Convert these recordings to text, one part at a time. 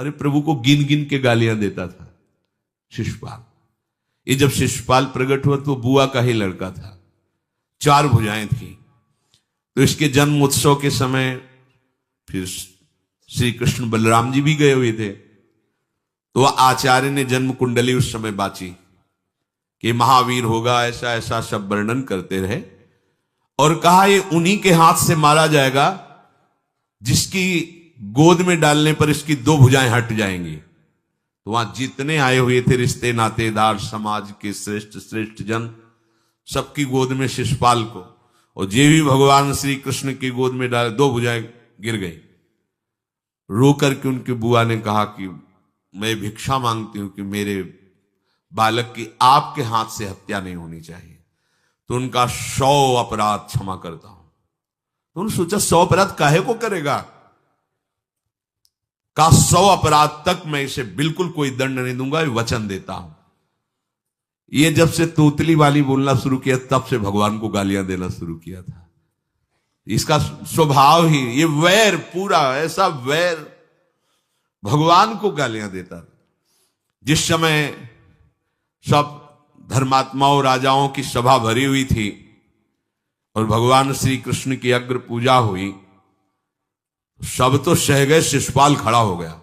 अरे प्रभु को गिन गिन के गालियां देता था शिशुपाल। ये जब शिशुपाल प्रकट हुआ तो बुआ का ही लड़का था, 4 भुजाएं थी। तो इसके जन्म उत्सव के समय फिर श्री कृष्ण बलराम जी भी गए हुए थे। तो आचार्य ने जन्म कुंडली उस समय बाची कि महावीर होगा, ऐसा ऐसा सब वर्णन करते रहे और कहा ये उन्हीं के हाथ से मारा जाएगा जिसकी गोद में डालने पर इसकी 2 भुजाएं हट जाएंगी। तो वहां जितने आए हुए थे रिश्ते नातेदार, समाज के श्रेष्ठ श्रेष्ठ जन, सबकी गोद में शिशुपाल को, और जे भी भगवान श्री कृष्ण की गोद में डाले 2 भुजाएं गिर गई। रो करके उनकी बुआ ने कहा कि मैं भिक्षा मांगती हूं कि मेरे बालक की आपके हाथ से हत्या नहीं होनी चाहिए। तो उनका 100 अपराध क्षमा करता हूं। तो उन्होंने सोचा 100 अपराध काहे को करेगा, का 100 अपराध तक मैं इसे बिल्कुल कोई दंड नहीं दूंगा, वचन देता हूं। ये जब से तोतली वाली बोलना शुरू किया तब से भगवान को गालियां देना शुरू किया था। इसका स्वभाव ही ये वैर, पूरा ऐसा वैर, भगवान को गालियां देता था। जिस समय सब धर्मात्माओं राजाओं की सभा भरी हुई थी और भगवान श्री कृष्ण की अग्र पूजा हुई, सब तो सह गए, शिशुपाल खड़ा हो गया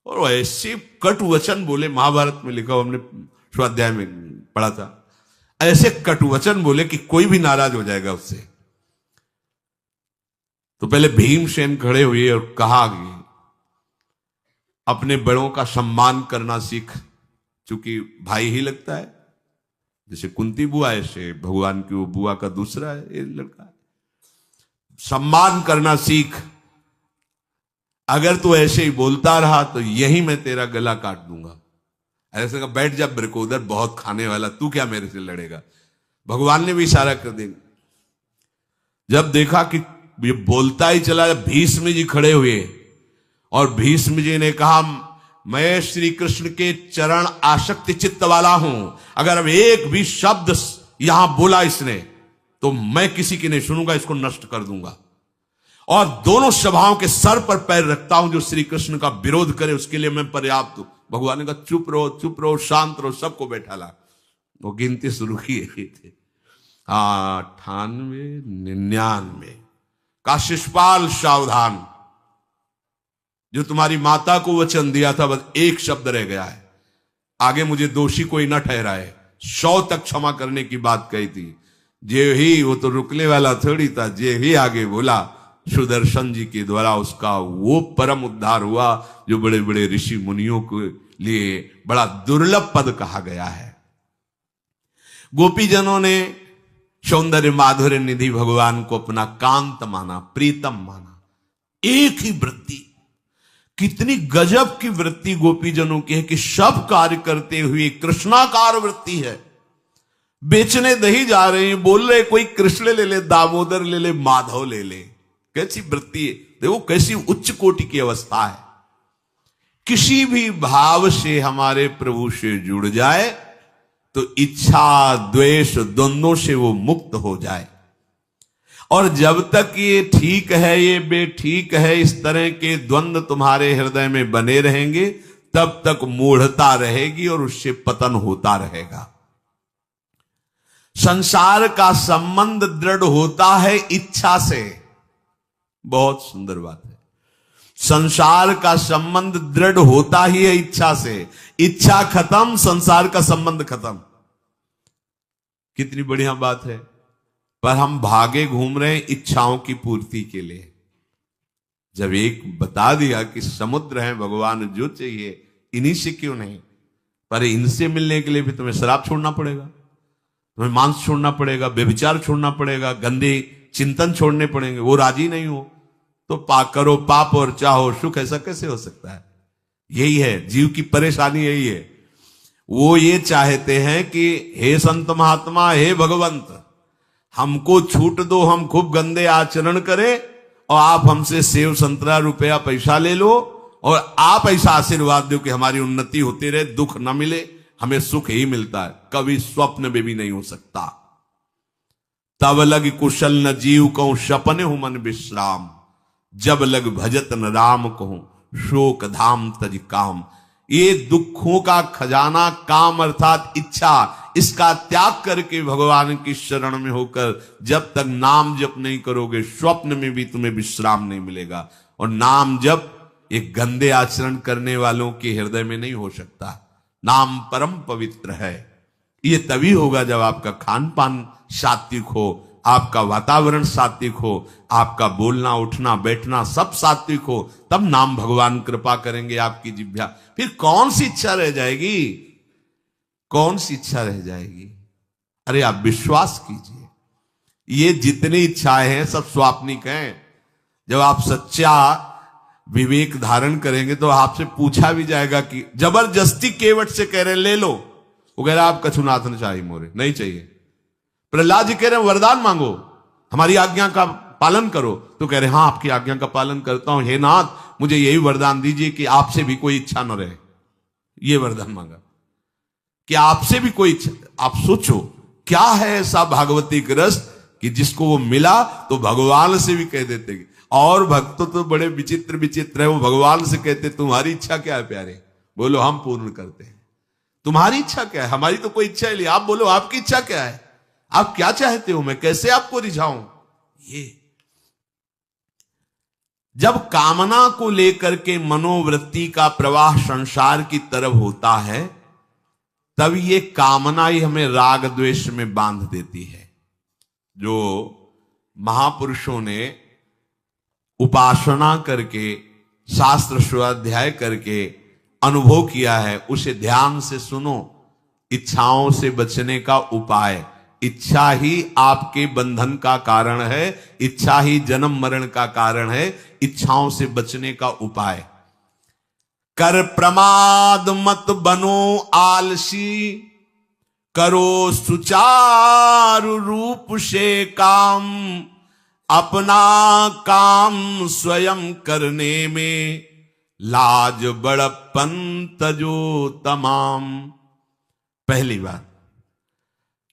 और ऐसे कट वचन बोले। महाभारत में लिखा, हमने स्वाध्याय में पढ़ा था, ऐसे कट वचन बोले कि कोई भी नाराज हो जाएगा उससे। तो पहले भीमसेन खड़े हुए और कहा कि अपने बड़ों का सम्मान करना सीख, चूंकि भाई ही लगता है, जैसे कुंती बुआ ऐसे भगवान की वो बुआ का दूसरा है, ये लड़का है। सम्मान करना सीख, अगर तू ऐसे ही बोलता रहा तो यही मैं तेरा गला काट दूंगा। ऐसे कहा, बैठ जा ब्रकोदर, बहुत खाने वाला, तू क्या मेरे से लड़ेगा। भगवान ने भी इशारा कर दिया। जब देखा कि ये बोलता ही चला, भीष्म जी खड़े हुए और भीष्म जी ने कहा, मैं श्री कृष्ण के चरण आसक्ति चित्त वाला हूं, अगर अब एक भी शब्द यहां बोला इसने तो मैं किसी की नहीं सुनूंगा, इसको नष्ट कर दूंगा। और दोनों सभाओं के सर पर पैर रखता हूं, जो श्री कृष्ण का विरोध करे उसके लिए मैं पर्याप्त हूं। भगवान ने कहा, चुप रहो, शांत रहो, सबको बैठा ला। वो गिनती शुरू किए थे, 98, 99 का शिशुपाल सावधान, जो तुम्हारी माता को वचन दिया था बस एक शब्द रह गया है, आगे मुझे दोषी कोई न ठहराए। 100 तक क्षमा करने की बात कही थी। जे ही, वो तो रुकने वाला थोड़ी था, जे ही आगे बोला सुदर्शन जी के द्वारा उसका वो परम उद्धार हुआ जो बड़े बड़े ऋषि मुनियों के लिए बड़ा दुर्लभ पद कहा गया है। गोपीजनों ने सौंदर्य माधुर्य निधि भगवान को अपना कांत माना, प्रीतम माना। एक ही वृत्ति, कितनी गजब की वृत्ति गोपीजनों की है कि सब कार्य करते हुए कृष्णाकार वृत्ति है। बेचने दही जा रहे हैं, बोल रहे कोई कृष्ण ले ले, दामोदर ले ले, माधव ले ले। कैसी वृत्ति है, देखो कैसी उच्च कोटि की अवस्था है। किसी भी भाव से हमारे प्रभु से जुड़ जाए तो इच्छा द्वेष द्वंद्वों से वो मुक्त हो जाए। और जब तक ये ठीक है, ये बेठीक है, इस तरह के द्वंद्व तुम्हारे हृदय में बने रहेंगे, तब तक मूढ़ता रहेगी और उससे पतन होता रहेगा। संसार का संबंध दृढ़ होता है इच्छा से। बहुत सुंदर बात है, संसार का संबंध दृढ़ होता ही है इच्छा से। इच्छा खत्म, संसार का संबंध खत्म। कितनी बढ़िया बात है। पर हम भागे घूम रहे हैं इच्छाओं की पूर्ति के लिए। जब एक बता दिया कि समुद्र है भगवान, जो चाहिए इन्हीं से क्यों नहीं, पर इनसे मिलने के लिए भी तुम्हें शराब छोड़ना पड़ेगा, तुम्हें मांस छोड़ना पड़ेगा, व्यभिचार छोड़ना पड़ेगा, गंदे चिंतन छोड़ने पड़ेंगे। वो राजी नहीं हो तो करो पाप और चाहो सुख। ऐसा कैसे हो सकता है? यही है जीव की परेशानी, यही है। वो ये चाहते हैं कि हे संत महात्मा, हे भगवंत, हमको छूट दो, हम खूब गंदे आचरण करें और आप हमसे सेव संतरा रुपया पैसा ले लो और आप ऐसा आशीर्वाद दो कि हमारी उन्नति होती रहे, दुख न मिले, हमें सुख ही मिलता है। कभी स्वप्न में भी नहीं हो सकता। तब लग कुशल न जीव कहूं, सपने हूं मन विश्राम, जब लग भजत न राम कहूं, शोक धाम तज काम। ये दुखों का खजाना काम अर्थात इच्छा, इसका त्याग करके भगवान की शरण में होकर जब तक नाम जप नहीं करोगे, स्वप्न में भी तुम्हें विश्राम नहीं मिलेगा। और नाम जप एक गंदे आचरण करने वालों के हृदय में नहीं हो सकता। नाम परम पवित्र है। ये तभी होगा जब आपका खान पान सात्विक हो, आपका वातावरण सात्विक हो, आपका बोलना उठना बैठना सब सात्विक हो, तब नाम भगवान कृपा करेंगे आपकी जिह्वा। फिर कौन सी इच्छा रह जाएगी, कौन सी इच्छा रह जाएगी? अरे आप विश्वास कीजिए, ये जितनी इच्छाएं हैं सब स्वाप्निक हैं। जब आप सच्चा विवेक धारण करेंगे तो आपसे पूछा भी जाएगा कि जबरदस्ती केवट से कह रहे ले लो, वो कह रहे आप कछुनाथ न चाहिए, मोरे नहीं चाहिए। प्रहलाद जी कह रहे हैं वरदान मांगो, हमारी आज्ञा का पालन करो, तो कह रहे हाँ आपकी आज्ञा का पालन करता हूं, हे नाथ मुझे यही वरदान दीजिए कि आपसे भी कोई इच्छा न रहे। ये वरदान मांगा कि आपसे भी कोई इच्छा। आप सोचो क्या है ऐसा भागवती रस कि जिसको वो मिला तो भगवान से भी कह देते। और भक्त तो बड़े विचित्र विचित्र है, वो भगवान से कहते तुम्हारी इच्छा क्या है प्यारे? बोलो हम पूर्ण करते हैं। तुम्हारी इच्छा क्या है? हमारी तो कोई इच्छा ही नहीं। आप बोलो आपकी इच्छा क्या है? आप क्या चाहते हो? मैं कैसे आपको रिझाऊं? ये जब कामना को लेकर के मनोवृत्ति का प्रवाह संसार की तरफ होता है, तब ये कामना ही हमें राग द्वेष में बांध देती है। जो महापुरुषों ने उपासना करके शास्त्र स्वाध्याय करके अनुभव किया है, उसे ध्यान से सुनो। इच्छाओं से बचने का उपाय, इच्छा ही आपके बंधन का कारण है, इच्छा ही जन्म मरण का कारण है। इच्छाओं से बचने का उपाय, कर प्रमाद मत बनो आलसी, करो सुचारु रूप से काम, अपना काम स्वयं करने में लाज बड़प्पन तजो तमाम। पहली बात,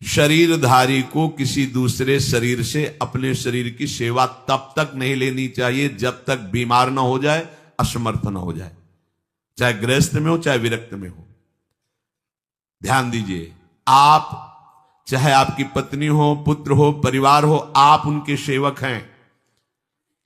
शरीरधारी को किसी दूसरे शरीर से अपने शरीर की सेवा तब तक नहीं लेनी चाहिए जब तक बीमार ना हो जाए, असमर्थ ना हो जाए, चाहे गृहस्थ में हो चाहे विरक्त में हो। ध्यान दीजिए, आप चाहे आपकी पत्नी हो, पुत्र हो, परिवार हो, आप उनके सेवक हैं,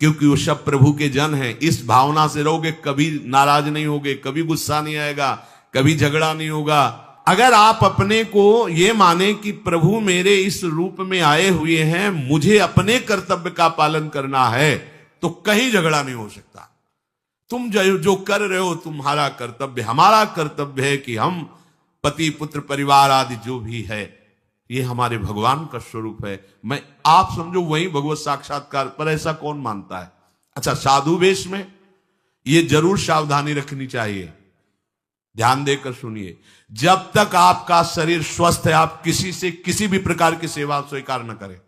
क्योंकि वो सब प्रभु के जन हैं। इस भावना से रहोगे, कभी नाराज नहीं होगे, कभी गुस्सा नहीं आएगा, कभी झगड़ा नहीं होगा। अगर आप अपने को ये माने कि प्रभु मेरे इस रूप में आए हुए हैं, मुझे अपने कर्तव्य का पालन करना है, तो कहीं झगड़ा नहीं हो सकता। तुम जो कर रहे हो तुम्हारा कर्तव्य, हमारा कर्तव्य है कि हम पति पुत्र परिवार आदि जो भी है, ये हमारे भगवान का स्वरूप है। मैं आप समझो वही भगवत साक्षात्कार, पर ऐसा कौन मानता है? अच्छा, साधु वेश में ये जरूर सावधानी रखनी चाहिए। ध्यान देकर सुनिए, जब तक आपका शरीर स्वस्थ है, आप किसी से किसी भी प्रकार की सेवा स्वीकार न करें।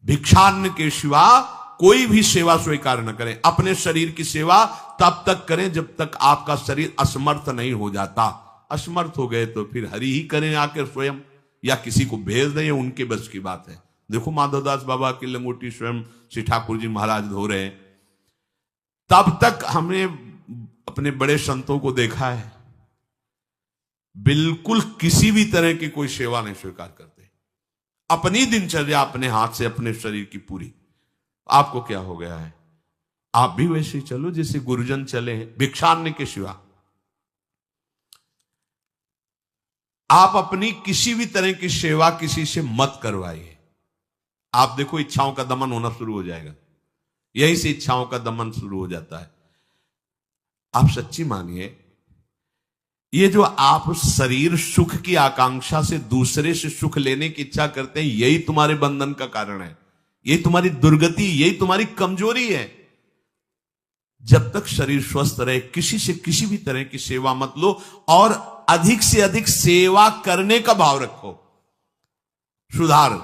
भिक्षान्न के सिवा कोई भी सेवा स्वीकार न करें। अपने शरीर की सेवा तब तक करें जब तक आपका शरीर असमर्थ नहीं हो जाता। असमर्थ हो गए तो फिर हरि ही करें आकर स्वयं, या किसी को भेज दें, उनके बस की बात है। देखो माधवदास बाबा की लंगोटी स्वयं श्री ठाकुर जी महाराज धो रहे हैं। तब तक हमने अपने बड़े संतों को देखा है, बिल्कुल किसी भी तरह की कोई सेवा नहीं स्वीकार करते। अपनी दिनचर्या अपने हाथ से अपने शरीर की पूरी। आपको क्या हो गया है? आप भी वैसे ही चलो जैसे गुरुजन चले हैं, भिक्षान्न के सिवा। आप अपनी किसी भी तरह की सेवा किसी से मत करवाइए। आप देखो इच्छाओं का दमन होना शुरू हो जाएगा। यहीं से इच्छाओं का दमन शुरू हो जाता है। आप सच्ची मानिए, ये जो आप शरीर सुख की आकांक्षा से दूसरे से सुख लेने की इच्छा करते हैं, यही तुम्हारे बंधन का कारण है, यही तुम्हारी दुर्गति, यही तुम्हारी कमजोरी है। जब तक शरीर स्वस्थ रहे, किसी से किसी भी तरह की सेवा मत लो, और अधिक से अधिक सेवा करने का भाव रखो। सुधार,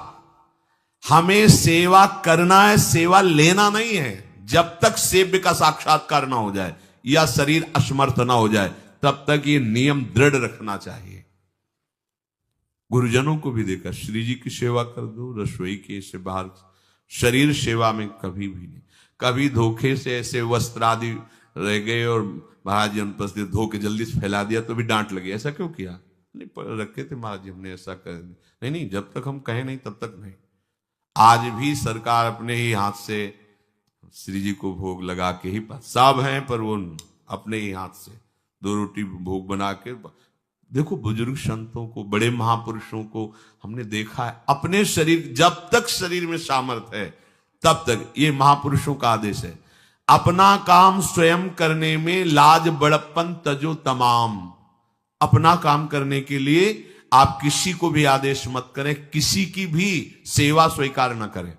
हमें सेवा करना है, सेवा लेना नहीं है। जब तक सेव्य का साक्षात्कार ना हो जाए या शरीर असमर्थ ना हो जाए, तब तक ये नियम दृढ़ रखना चाहिए। गुरुजनों को भी देखा, श्री जी की सेवा कर दो, रसोई के से बाहर, शरीर सेवा में कभी भी नहीं। कभी धोखे से ऐसे वस्त्र आदि रह गए और महाराज जी अनुपस्थित धो के जल्दी से फैला दिया तो भी डांट लगी, ऐसा क्यों किया? नहीं रखे थे महाराज जी, हमने ऐसा कर नहीं। नहीं, जब तक हम कहें नहीं तब तक नहीं। आज भी सरकार अपने ही हाथ से श्री जी को भोग लगा के ही, सब हैं पर वो अपने ही हाथ से 2 रोटी भोग बना के। देखो बुजुर्ग संतों को, बड़े महापुरुषों को हमने देखा है, अपने शरीर, जब तक शरीर में सामर्थ्य है तब तक, ये महापुरुषों का आदेश है, अपना काम स्वयं करने में लाज बड़प्पन तजो तमाम। अपना काम करने के लिए आप किसी को भी आदेश मत करें, किसी की भी सेवा स्वीकार न करें।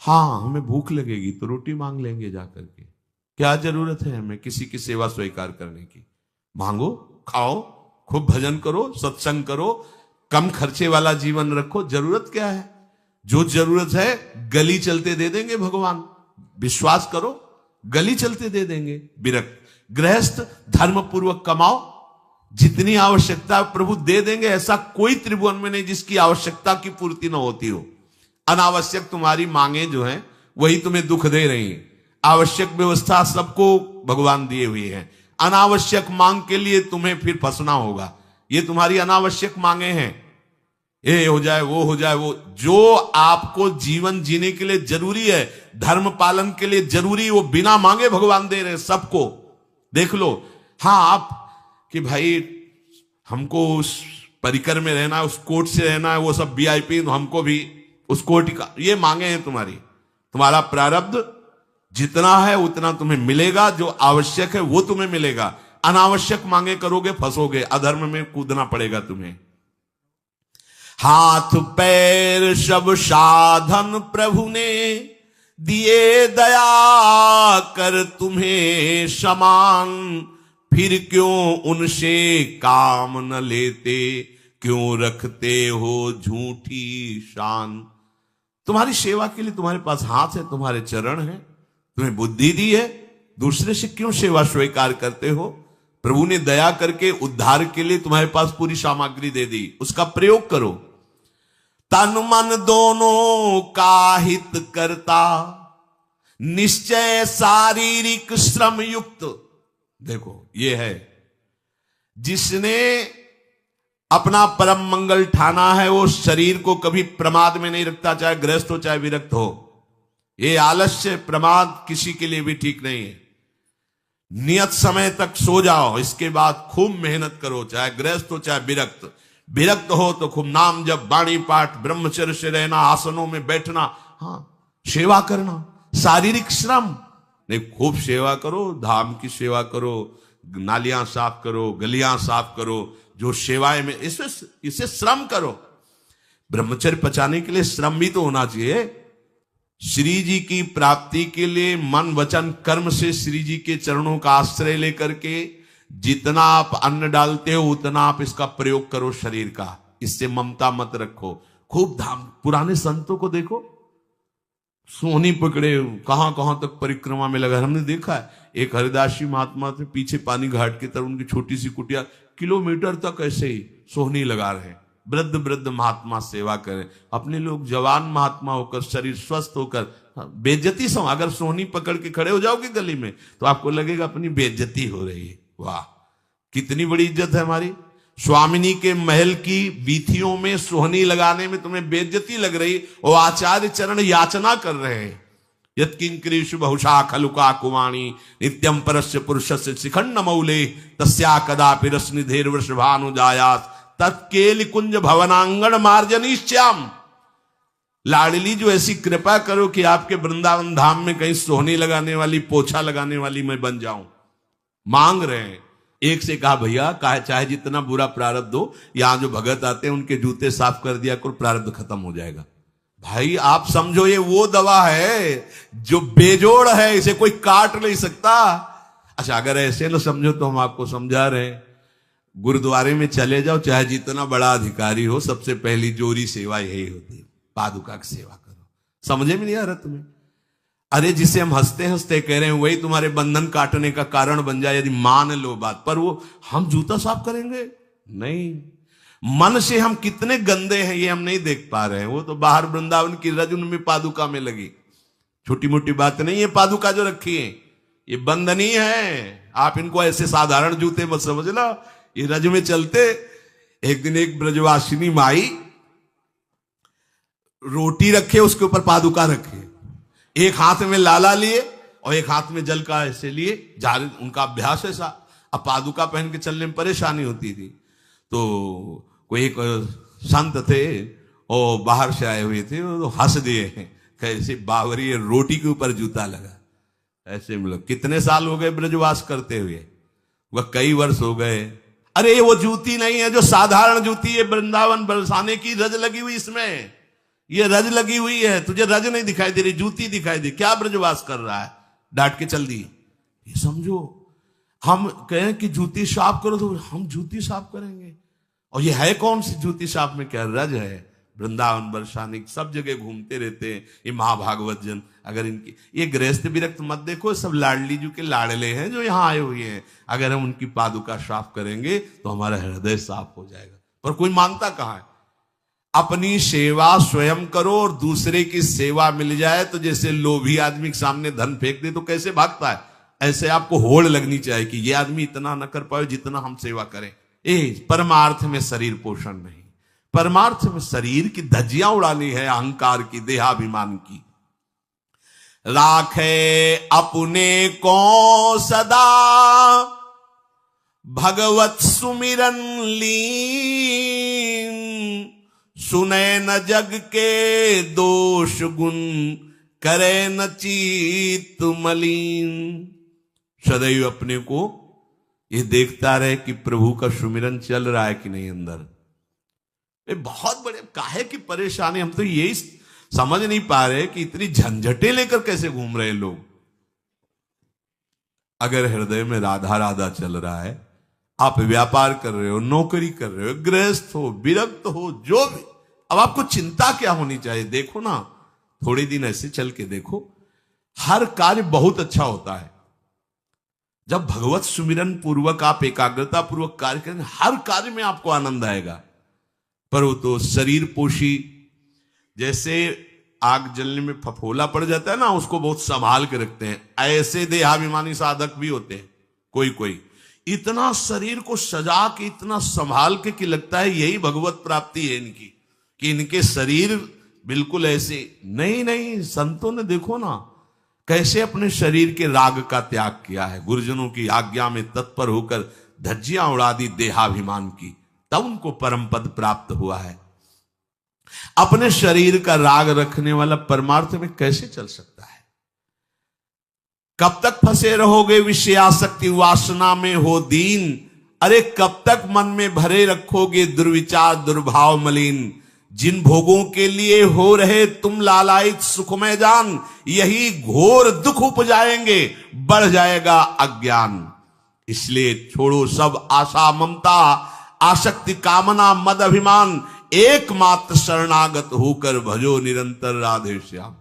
हाँ, हमें भूख लगेगी तो रोटी मांग लेंगे जाकर के, क्या जरूरत है हमें किसी की सेवा स्वीकार करने की? मांगो, खाओ, खूब भजन करो, सत्संग करो, कम खर्चे वाला जीवन रखो। जरूरत क्या है? जो जरूरत है गली चलते दे देंगे भगवान, विश्वास करो, गली चलते दे देंगे। विरक्त गृहस्थ धर्म पूर्वक कमाओ, जितनी आवश्यकता प्रभु दे देंगे। ऐसा कोई त्रिभुवन में नहीं जिसकी आवश्यकता की पूर्ति न होती हो। अनावश्यक तुम्हारी मांगे जो हैं वही तुम्हें दुख दे रही हैं। आवश्यक व्यवस्था सबको भगवान दिए हुए हैं, अनावश्यक मांग के लिए तुम्हें फिर फंसना होगा। ये तुम्हारी अनावश्यक मांगे हैं, ये हो जाए, वो हो जाए, वो जो आपको जीवन जीने के लिए जरूरी है, धर्म पालन के लिए जरूरी, वो बिना मांगे भगवान दे रहे हैं सबको। देख लो। हाँ, आप कि भाई हमको उस परिकर में रहना है, उस कोर्ट से रहना है, वो सब VIP, तो हमको भी उस कोर्ट का, ये मांगे हैं तुम्हारी। तुम्हारा प्रारब्ध जितना है उतना तुम्हें मिलेगा, जो आवश्यक है वो तुम्हें मिलेगा। अनावश्यक मांगे करोगे फंसोगे, अधर्म में कूदना पड़ेगा तुम्हें। हाथ पैर सब साधन प्रभु ने दिए, दया कर तुम्हें समान, फिर क्यों उनसे काम न लेते, क्यों रखते हो झूठी शान। तुम्हारी सेवा के लिए तुम्हारे पास हाथ है, तुम्हारे चरण है, तुम्हें बुद्धि दी है, दूसरे से क्यों सेवा स्वीकार करते हो? प्रभु ने दया करके उद्धार के लिए तुम्हारे पास पूरी सामग्री दे दी, उसका प्रयोग करो। तन मन दोनों का हित करता, निश्चय शारीरिक श्रम युक्त। देखो, ये है जिसने अपना परम मंगल ठाना है, वो शरीर को कभी प्रमाद में नहीं रखता, चाहे गृहस्थ हो चाहे विरक्त हो। ये आलस्य प्रमाद किसी के लिए भी ठीक नहीं है। नियत समय तक सो जाओ, इसके बाद खूब मेहनत करो, चाहे गृहस्थ हो चाहे विरक्त। विरक्त हो तो खूब नाम जप, वाणी पाठ, ब्रह्मचर्य से रहना, आसनों में बैठना, हाँ, सेवा करना, शारीरिक श्रम नहीं, खूब सेवा करो, धाम की सेवा करो, नालियां साफ करो, गलियां साफ करो, जो सेवाएं में इसे श्रम करो। ब्रह्मचर्य पचाने के लिए श्रम भी तो होना चाहिए। श्री जी की प्राप्ति के लिए मन वचन कर्म से श्री जी के चरणों का आश्रय लेकर के जितना आप अन्न डालते हो उतना आप इसका प्रयोग करो शरीर का। इससे ममता मत रखो। खूब धाम, पुराने संतों को देखो, सोहनी पकड़े कहां कहां तक परिक्रमा में लगा। हमने देखा है एक हरिदासी महात्मा थे, पीछे पानी घाट की तरफ उनकी छोटी सी कुटिया, किलोमीटर तक ऐसे ही सोहनी लगा रहे। वृद्ध वृद्ध महात्मा सेवा करें। अपने लोग जवान महात्मा होकर, शरीर स्वस्थ होकर, बेइज्जती सो, अगर सोहनी पकड़ के खड़े हो जाओगे गली में तो आपको लगेगा अपनी बेइज्जती हो रही है। वाह, कितनी बड़ी इज्जत है हमारी। स्वामिनी के महल की वीथियों में सोहनी लगाने में तुम्हें बेइज्जती लग रही, और आचार्य चरण याचना कर रहे हैं। यत्किंकरीषु बहुशा खलुका कुवाणी नित्यम परस्य पुरुषस्य शिखंड मौले तस्या कदापि रसनिधेर वृषभानुजायास तत्केल कुंज भवनांगण मार्जनीश्याम। लाडली जो ऐसी कृपा करो कि आपके वृंदावन धाम में कहीं सोहनी लगाने वाली, पोछा लगाने वाली मैं बन जाऊं। मांग रहे हैं। एक से कहा, भैया चाहे जितना बुरा प्रारब्ध हो, यहां जो भगत आते हैं उनके जूते साफ कर दिया करो, प्रारब्ध खत्म हो जाएगा। भाई आप समझो, ये वो दवा है जो बेजोड़ है, इसे कोई काट नहीं सकता। अच्छा, अगर ऐसे न समझो तो हम आपको समझा रहे हैं। गुरुद्वारे में चले जाओ, चाहे जितना बड़ा अधिकारी हो, सबसे पहली जोरी सेवा यही होती है, पादुका की सेवा करो। समझे में नहीं आ रहा तुम्हें? अरे जिसे हम हंसते हंसते कह रहे हैं वही तुम्हारे बंधन काटने का कारण बन जाए, यदि मान लो बात। पर वो हम जूता साफ करेंगे नहीं। मन से हम कितने गंदे हैं ये हम नहीं देख पा रहे हैं। वो तो बाहर वृंदावन की रज उनमें पादुका में लगी, छोटी मोटी बात नहीं है। पादुका जो रखी है ये बंधनी है, आप इनको ऐसे साधारण जूते मत समझना, ये रज में चलते। एक दिन एक ब्रजवासिनी माई रोटी रखे, उसके ऊपर पादुका रखे, एक हाथ में लाला लिए और एक हाथ में जल का ऐसे लिए, जारी उनका अभ्यास ऐसा। अब पादुका पहन के चलने में परेशानी होती थी, तो कोई एक संत थे और बाहर से आए हुए थे, तो हंस दिए कैसे बावरी रोटी के ऊपर जूता लगा। ऐसे मतलब कितने साल हो गए ब्रजवास करते हुए, वह कई वर्ष हो गए। अरे वो जूती नहीं है जो साधारण जूती है, वृंदावन बरसाने की रज लगी हुई, इसमें ये रज लगी हुई है, तुझे रज नहीं दिखाई दे रही, जूती दिखाई दे, क्या ब्रजवास कर रहा है, डांट के चल दी। ये समझो, हम कहें कि जूती साफ करो तो हम जूती साफ करेंगे, और ये है कौन सी जूती साफ में, क्या रज है। वृंदावन बरसाने सब जगह घूमते रहते हैं ये महाभागवत जन। अगर इनकी ये गृहस्थ विरक्त मत देखो, सब लाडली जी के लाडले हैं जो यहाँ आए हुए हैं। अगर हम उनकी पादुका साफ करेंगे तो हमारा हृदय साफ हो जाएगा, पर कोई मानता कहाँ है। अपनी सेवा स्वयं करो और दूसरे की सेवा मिल जाए तो जैसे लोभी आदमी के सामने धन फेंक दे तो कैसे भागता है, ऐसे आपको होड़ लगनी चाहिए कि ये आदमी इतना न कर पाए जितना हम सेवा करें। परमार्थ में शरीर पोषण नहीं, परमार्थ में शरीर की धज्जियां उड़ानी है, अहंकार की, देहाभिमान की। राखे अपने को सदा भगवत सुमिरन लीन, सुने न जग के दोष गुण, करे न चित्त मलिन। सदैव अपने को ये देखता रहे कि प्रभु का सुमिरन चल रहा है कि नहीं अंदर। ये बहुत बड़े काहे की परेशानी, हम तो यही समझ नहीं पा रहे कि इतनी झंझटें लेकर कैसे घूम रहे लोग। अगर हृदय में राधा राधा चल रहा है, आप व्यापार कर रहे हो, नौकरी कर रहे हो, गृहस्थ हो, विरक्त हो, जो भी, अब आपको चिंता क्या होनी चाहिए। देखो ना, थोड़े दिन ऐसे चल के देखो, हर कार्य बहुत अच्छा होता है जब भगवत सुमिरन पूर्वक आप एकाग्रता पूर्वक कार्य करेंगे, हर कार्य में आपको आनंद आएगा। पर वो तो शरीर पोषी, जैसे आग जलने में फफोला पड़ जाता है ना, उसको बहुत संभाल के रखते हैं, ऐसे देहाभिमानी साधक भी होते हैं। कोई कोई इतना शरीर को सजा के, इतना संभाल के कि लगता है यही भगवत प्राप्ति है इनकी, कि इनके शरीर बिल्कुल ऐसे नहीं। संतों ने देखो ना कैसे अपने शरीर के राग का त्याग किया है, गुरुजनों की आज्ञा में तत्पर होकर धज्जियां उड़ा दी देहाभिमान की, तब उनको परम पद प्राप्त हुआ है। अपने शरीर का राग रखने वाला परमार्थ में कैसे चल सकता है। कब तक फंसे रहोगे विषयासक्ति वासना में हो दीन, अरे कब तक मन में भरे रखोगे दुर्विचार दुर्भाव मलिन। जिन भोगों के लिए हो रहे तुम लालायित सुखमय जान, यही घोर दुख उपजाएंगे, बढ़ जाएगा अज्ञान। इसलिए छोड़ो सब आशा ममता, आसक्ति कामना मद अभिमान, एकमात्र शरणागत होकर भजो निरंतर राधे श्याम।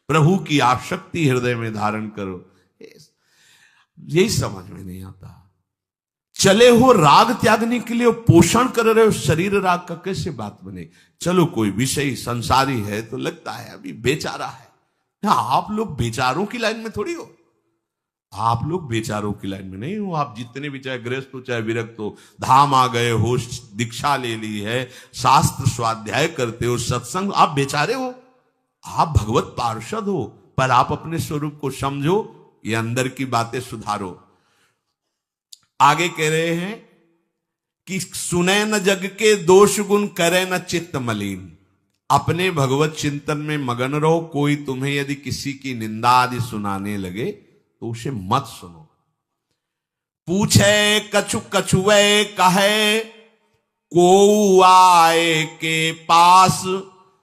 प्रभु की आसक्ति हृदय में धारण करो। यही समझ में नहीं आता। चले हो राग त्यागने के लिए, पोषण कर रहे हो शरीर राग का, कैसे बात बने। चलो कोई विषय संसारी है तो लगता है अभी बेचारा है। आप लोग बेचारों की लाइन में थोड़ी हो, आप लोग बेचारों की लाइन में नहीं हो। आप जितने भी, चाहे गृहस्थ हो चाहे विरक्त हो, धाम आ गए हो, दीक्षा ले ली है, शास्त्र स्वाध्याय करते हो, सत्संग, आप बेचारे हो, आप भगवत पार्षद हो। पर आप अपने स्वरूप को समझो, ये अंदर की बातें सुधारो। आगे कह रहे हैं कि सुने न जग के दोष गुण, करे न चित्त मलिन। अपने भगवत चिंतन में मगन रहो। कोई तुम्हें यदि किसी की निंदा आदि सुनाने लगे तो उसे मत सुनो। पूछे कछु कछुए कहे, को आए के पास,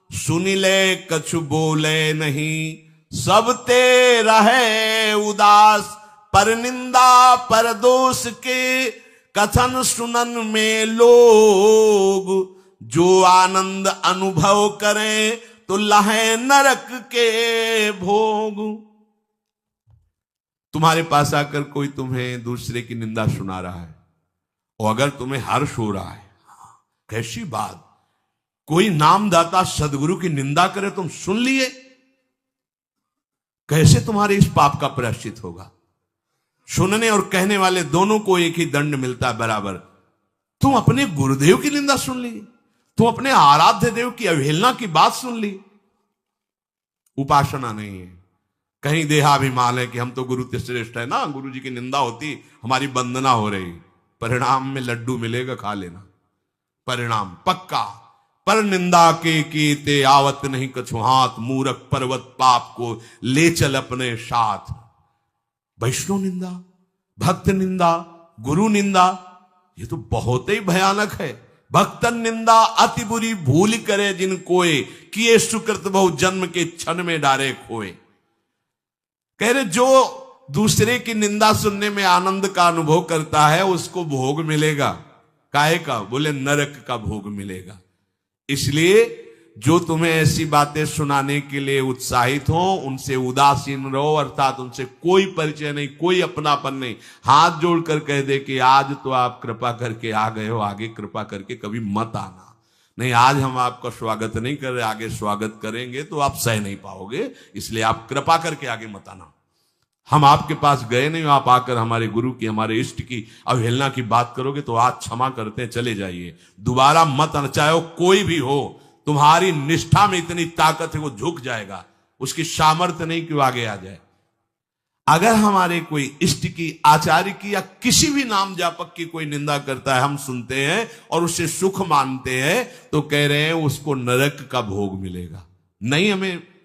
सुन ले कछु बोले नहीं, सब ते रहे उदास। पर निंदा पर दोष के कथन सुनन में लोग, जो आनंद अनुभव करें तो लहे नरक के भोग। तुम्हारे पास आकर कोई तुम्हें दूसरे की निंदा सुना रहा है और अगर तुम्हें हर्ष हो रहा है, कैसी बात, कोई नामदाता सदगुरु की निंदा करे तुम सुन लिए, कैसे तुम्हारे इस पाप का प्रायश्चित होगा? सुनने और कहने वाले दोनों को एक ही दंड मिलता है बराबर। तुम अपने गुरुदेव की निंदा सुन ली, तुम अपने आराध्य देव की अवहेलना की बात सुन ली। उपासना नहीं है, कहीं देहाभिमान है कि हम तो गुरु श्रेष्ठ है ना, गुरु जी की निंदा होती हमारी वंदना हो रही। परिणाम में लड्डू मिलेगा, खा लेना, परिणाम पक्का। पर निंदा के कीते आवत नहीं कछु हाथ, मूरख पर्वत पाप को ले चल अपने साथ। वैष्णव निंदा, भक्त निंदा, गुरु निंदा, ये तो बहुत ही भयानक है। भक्तन निंदा अति बुरी भूल करे जिन कोय, किए सुकृत बहु जन्म के क्षण में डारे खोए। कह रहे जो दूसरे की निंदा सुनने में आनंद का अनुभव करता है उसको भोग मिलेगा। काहे का? बोले नरक का भोग मिलेगा। इसलिए जो तुम्हें ऐसी बातें सुनाने के लिए उत्साहित हो उनसे उदासीन रहो, अर्थात उनसे कोई परिचय नहीं, कोई अपनापन नहीं। हाथ जोड़कर कह दे कि आज तो आप कृपा करके आ गए हो, आगे कृपा करके कभी मत आना। नहीं, आज हम आपका स्वागत नहीं कर रहे, आगे स्वागत करेंगे तो आप सह नहीं पाओगे, इसलिए आप कृपा करके आगे मत आना। हम आपके पास गए नहीं, आप आकर हमारे गुरु की, हमारे इष्ट की अवहेलना की बात करोगे तो आज क्षमा करते हैं, चले जाइए, दोबारा मत आना। चाहे वो कोई भी हो, तुम्हारी निष्ठा में इतनी ताकत है वो झुक जाएगा, उसकी सामर्थ्य नहीं कि वो आगे आ जाए। अगर हमारे कोई इष्ट की, आचार्य की या किसी भी नाम जापक की कोई निंदा करता है, हम सुनते हैं और उससे सुख मानते हैं, तो कह रहे हैं उसको नरक का भोग मिलेगा। नहीं,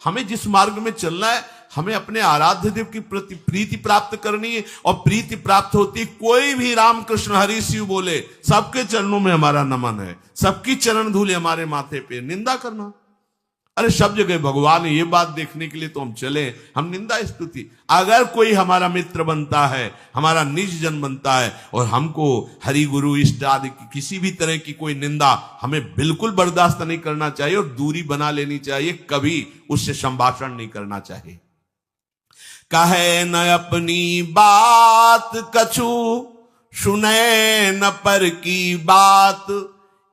हमें जिस मार्ग में चलना है, हमें अपने आराध्य देव की प्रति प्रीति प्राप्त करनी है, और प्रीति प्राप्त होती कोई भी राम कृष्ण हरि शिव बोले, सबके चरणों में हमारा नमन है, सबकी चरण धूल हमारे माथे पे। निंदा करना, अरे सब जगह भगवान है, ये बात देखने के लिए तो हम चले, हम निंदा स्तुति। अगर कोई हमारा मित्र बनता है, हमारा निज जन बनता है, और हमको हरि गुरु इष्ट आदि की किसी भी तरह की कोई निंदा हमें बिल्कुल बर्दाश्त नहीं करना चाहिए और दूरी बना लेनी चाहिए, कभी उससे संभाषण नहीं करना चाहिए। कहे न अपनी बात कछु, सुने न पर की बात,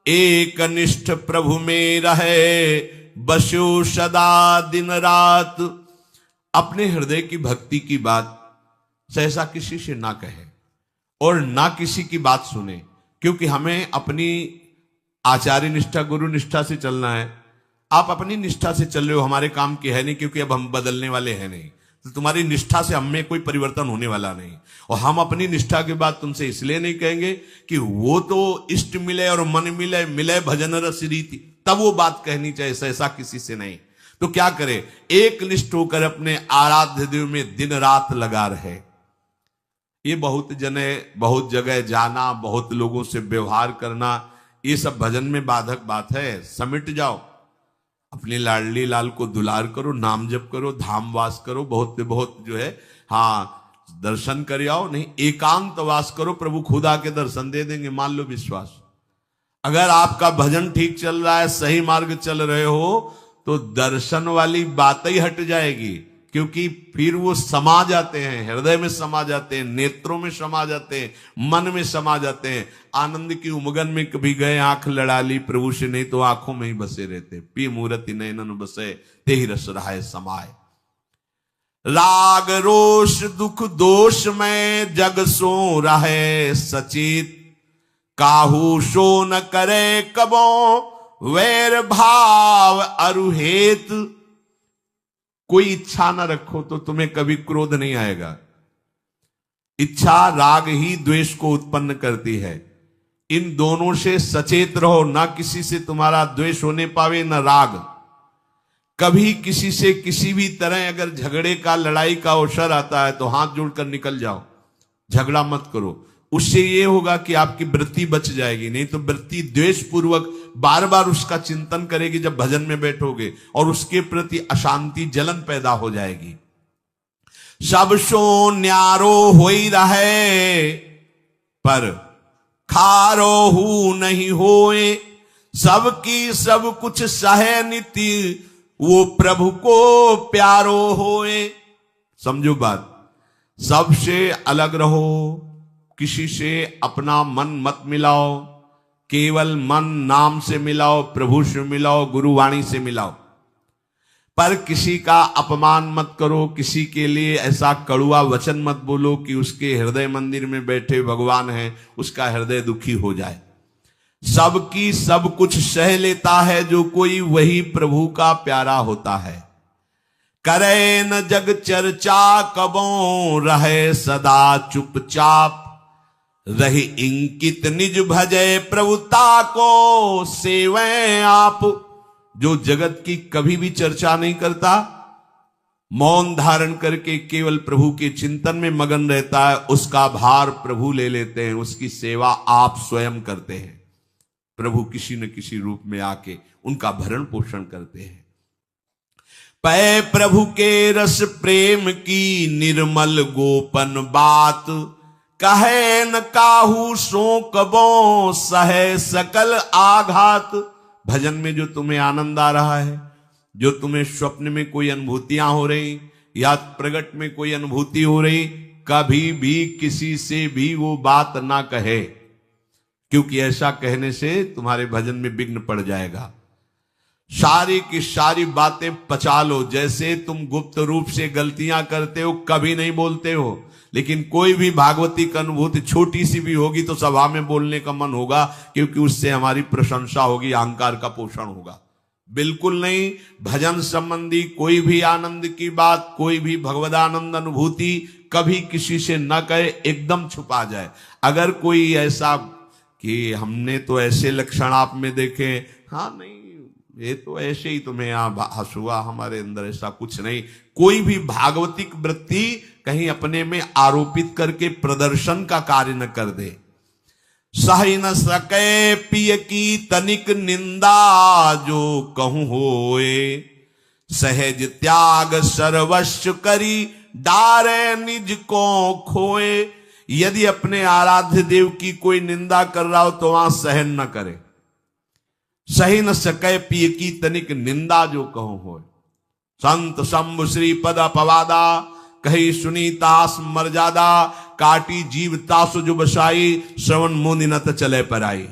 एक निष्ठ प्रभु में रहे, बसो सदा दिन रात। अपने हृदय की भक्ति की बात सहसा किसी से ना कहे और ना किसी की बात सुने, क्योंकि हमें अपनी आचार्य निष्ठा, गुरु निष्ठा से चलना है। आप अपनी निष्ठा से चल रहे हो, हमारे काम की है नहीं, क्योंकि अब हम बदलने वाले हैं नहीं, तो तुम्हारी निष्ठा से हम में कोई परिवर्तन होने वाला नहीं। और हम अपनी निष्ठा के बाद तुमसे इसलिए नहीं कहेंगे कि वो तो इष्ट मिले और मन मिले, मिले भजन रस रीति, तब वो बात कहनी चाहिए, ऐसा किसी से नहीं। तो क्या करे, एक निष्ठ होकर अपने आराध्य देव में दिन रात लगा रहे। ये बहुत जगह जाना, बहुत लोगों से व्यवहार करना, ये सब भजन में बाधक बात है। समिट जाओ, अपनी लाडली लाल को दुलार करो, नाम जप करो, धाम वास करो, बहुत बहुत जो है, हाँ, दर्शन कर आओ। नहीं, एकांत वास करो, प्रभु खुद आके दर्शन दे देंगे, मान लो विश्वास। अगर आपका भजन ठीक चल रहा है, सही मार्ग चल रहे हो, तो दर्शन वाली बात ही हट जाएगी, क्योंकि फिर वो समा जाते हैं, हृदय में समा जाते हैं, नेत्रों में समा जाते हैं, मन में समा जाते हैं। आनंद की उमगन में कभी गए, आंख लड़ा ली प्रभु से, नहीं तो आंखों में ही बसे रहते। पी मूर्ति नयनन बसे, ते ही रस रहाय समाये। राग रोष दुख दोष में जग सो रहे सचेत, काहू सो न करे कबो वैर भाव अरुहेत। कोई इच्छा न रखो तो तुम्हें कभी क्रोध नहीं आएगा। इच्छा राग ही द्वेष को उत्पन्न करती है। इन दोनों से सचेत रहो, ना किसी से तुम्हारा द्वेष होने पावे न राग। कभी किसी से किसी भी तरह अगर झगड़े का, लड़ाई का अवसर आता है तो हाथ जोड़कर निकल जाओ, झगड़ा मत करो। उससे ये होगा कि आपकी वृत्ति बच जाएगी, नहीं तो वृत्ति द्वेष पूर्वक बार बार उसका चिंतन करेगी जब भजन में बैठोगे, और उसके प्रति अशांति, जलन पैदा हो जाएगी। सब सो न्यारो होई रहे, पर खारो हु नहीं होए, सबकी सब कुछ सहे नीति, वो प्रभु को प्यारो होए। समझो बात, सबसे अलग रहो, किसी से अपना मन मत मिलाओ, केवल मन नाम से मिलाओ, प्रभु से मिलाओ, गुरुवाणी से मिलाओ। पर किसी का अपमान मत करो, किसी के लिए ऐसा कड़ुआ वचन मत बोलो कि उसके हृदय मंदिर में बैठे भगवान हैं, उसका हृदय दुखी हो जाए। सबकी सब कुछ सह लेता है जो कोई, वही प्रभु का प्यारा होता है। करे न जग चर्चा कबों, रहे सदा चुपचाप, रही इंकित निज भजय प्रभुता को सेवें आप। जो जगत की कभी भी चर्चा नहीं करता, मौन धारण करके केवल प्रभु के चिंतन में मगन रहता है, उसका भार प्रभु ले लेते हैं, उसकी सेवा आप स्वयं करते हैं। प्रभु किसी न किसी रूप में आके उनका भरण पोषण करते हैं। पै प्रभु के रस प्रेम की निर्मल गोपन बात, कहे न काहू सो कबो सहे सकल आघात। भजन में जो तुम्हें आनंद आ रहा है, जो तुम्हें स्वप्न में कोई अनुभूतियां हो रही या प्रगट में कोई अनुभूति हो रही, कभी भी किसी से भी वो बात ना कहे, क्योंकि ऐसा कहने से तुम्हारे भजन में विघ्न पड़ जाएगा। सारी की सारी बातें पचा लो। जैसे तुम गुप्त रूप से गलतियां करते हो, कभी नहीं बोलते हो, लेकिन कोई भी भागवती की अनुभूति छोटी सी भी होगी तो सभा में बोलने का मन होगा, क्योंकि उससे हमारी प्रशंसा होगी, अहंकार का पोषण होगा। बिल्कुल नहीं। भजन संबंधी कोई भी आनंद की बात, कोई भी भगवदानंद अनुभूति कभी किसी से न कहे, एकदम छुपा जाए। अगर कोई ऐसा कि हमने तो ऐसे लक्षण आप में देखे, हाँ नहीं ये तो ऐसे ही तुम्हें यहाँ हंसुआ, हमारे अंदर ऐसा कुछ नहीं। कोई भी भागवतिक वृत्ति कहीं अपने में आरोपित करके प्रदर्शन का कार्य न कर दे। सह न सके पिय की तनिक निंदा, जो कहूं होए सहज त्याग सर्वस्व करी, डारे निज को खोए। यदि अपने आराध्य देव की कोई निंदा कर रहा हो तो वहां सहन न करे। सही न सके पिय की तनिक निंदा, जो कहूं हो। संत शंभु श्री पद अपवादा, कही सुनी तास मर्यादा, काटी जीव तासु जो बसाई, श्रवण मुनि न चले पर आई।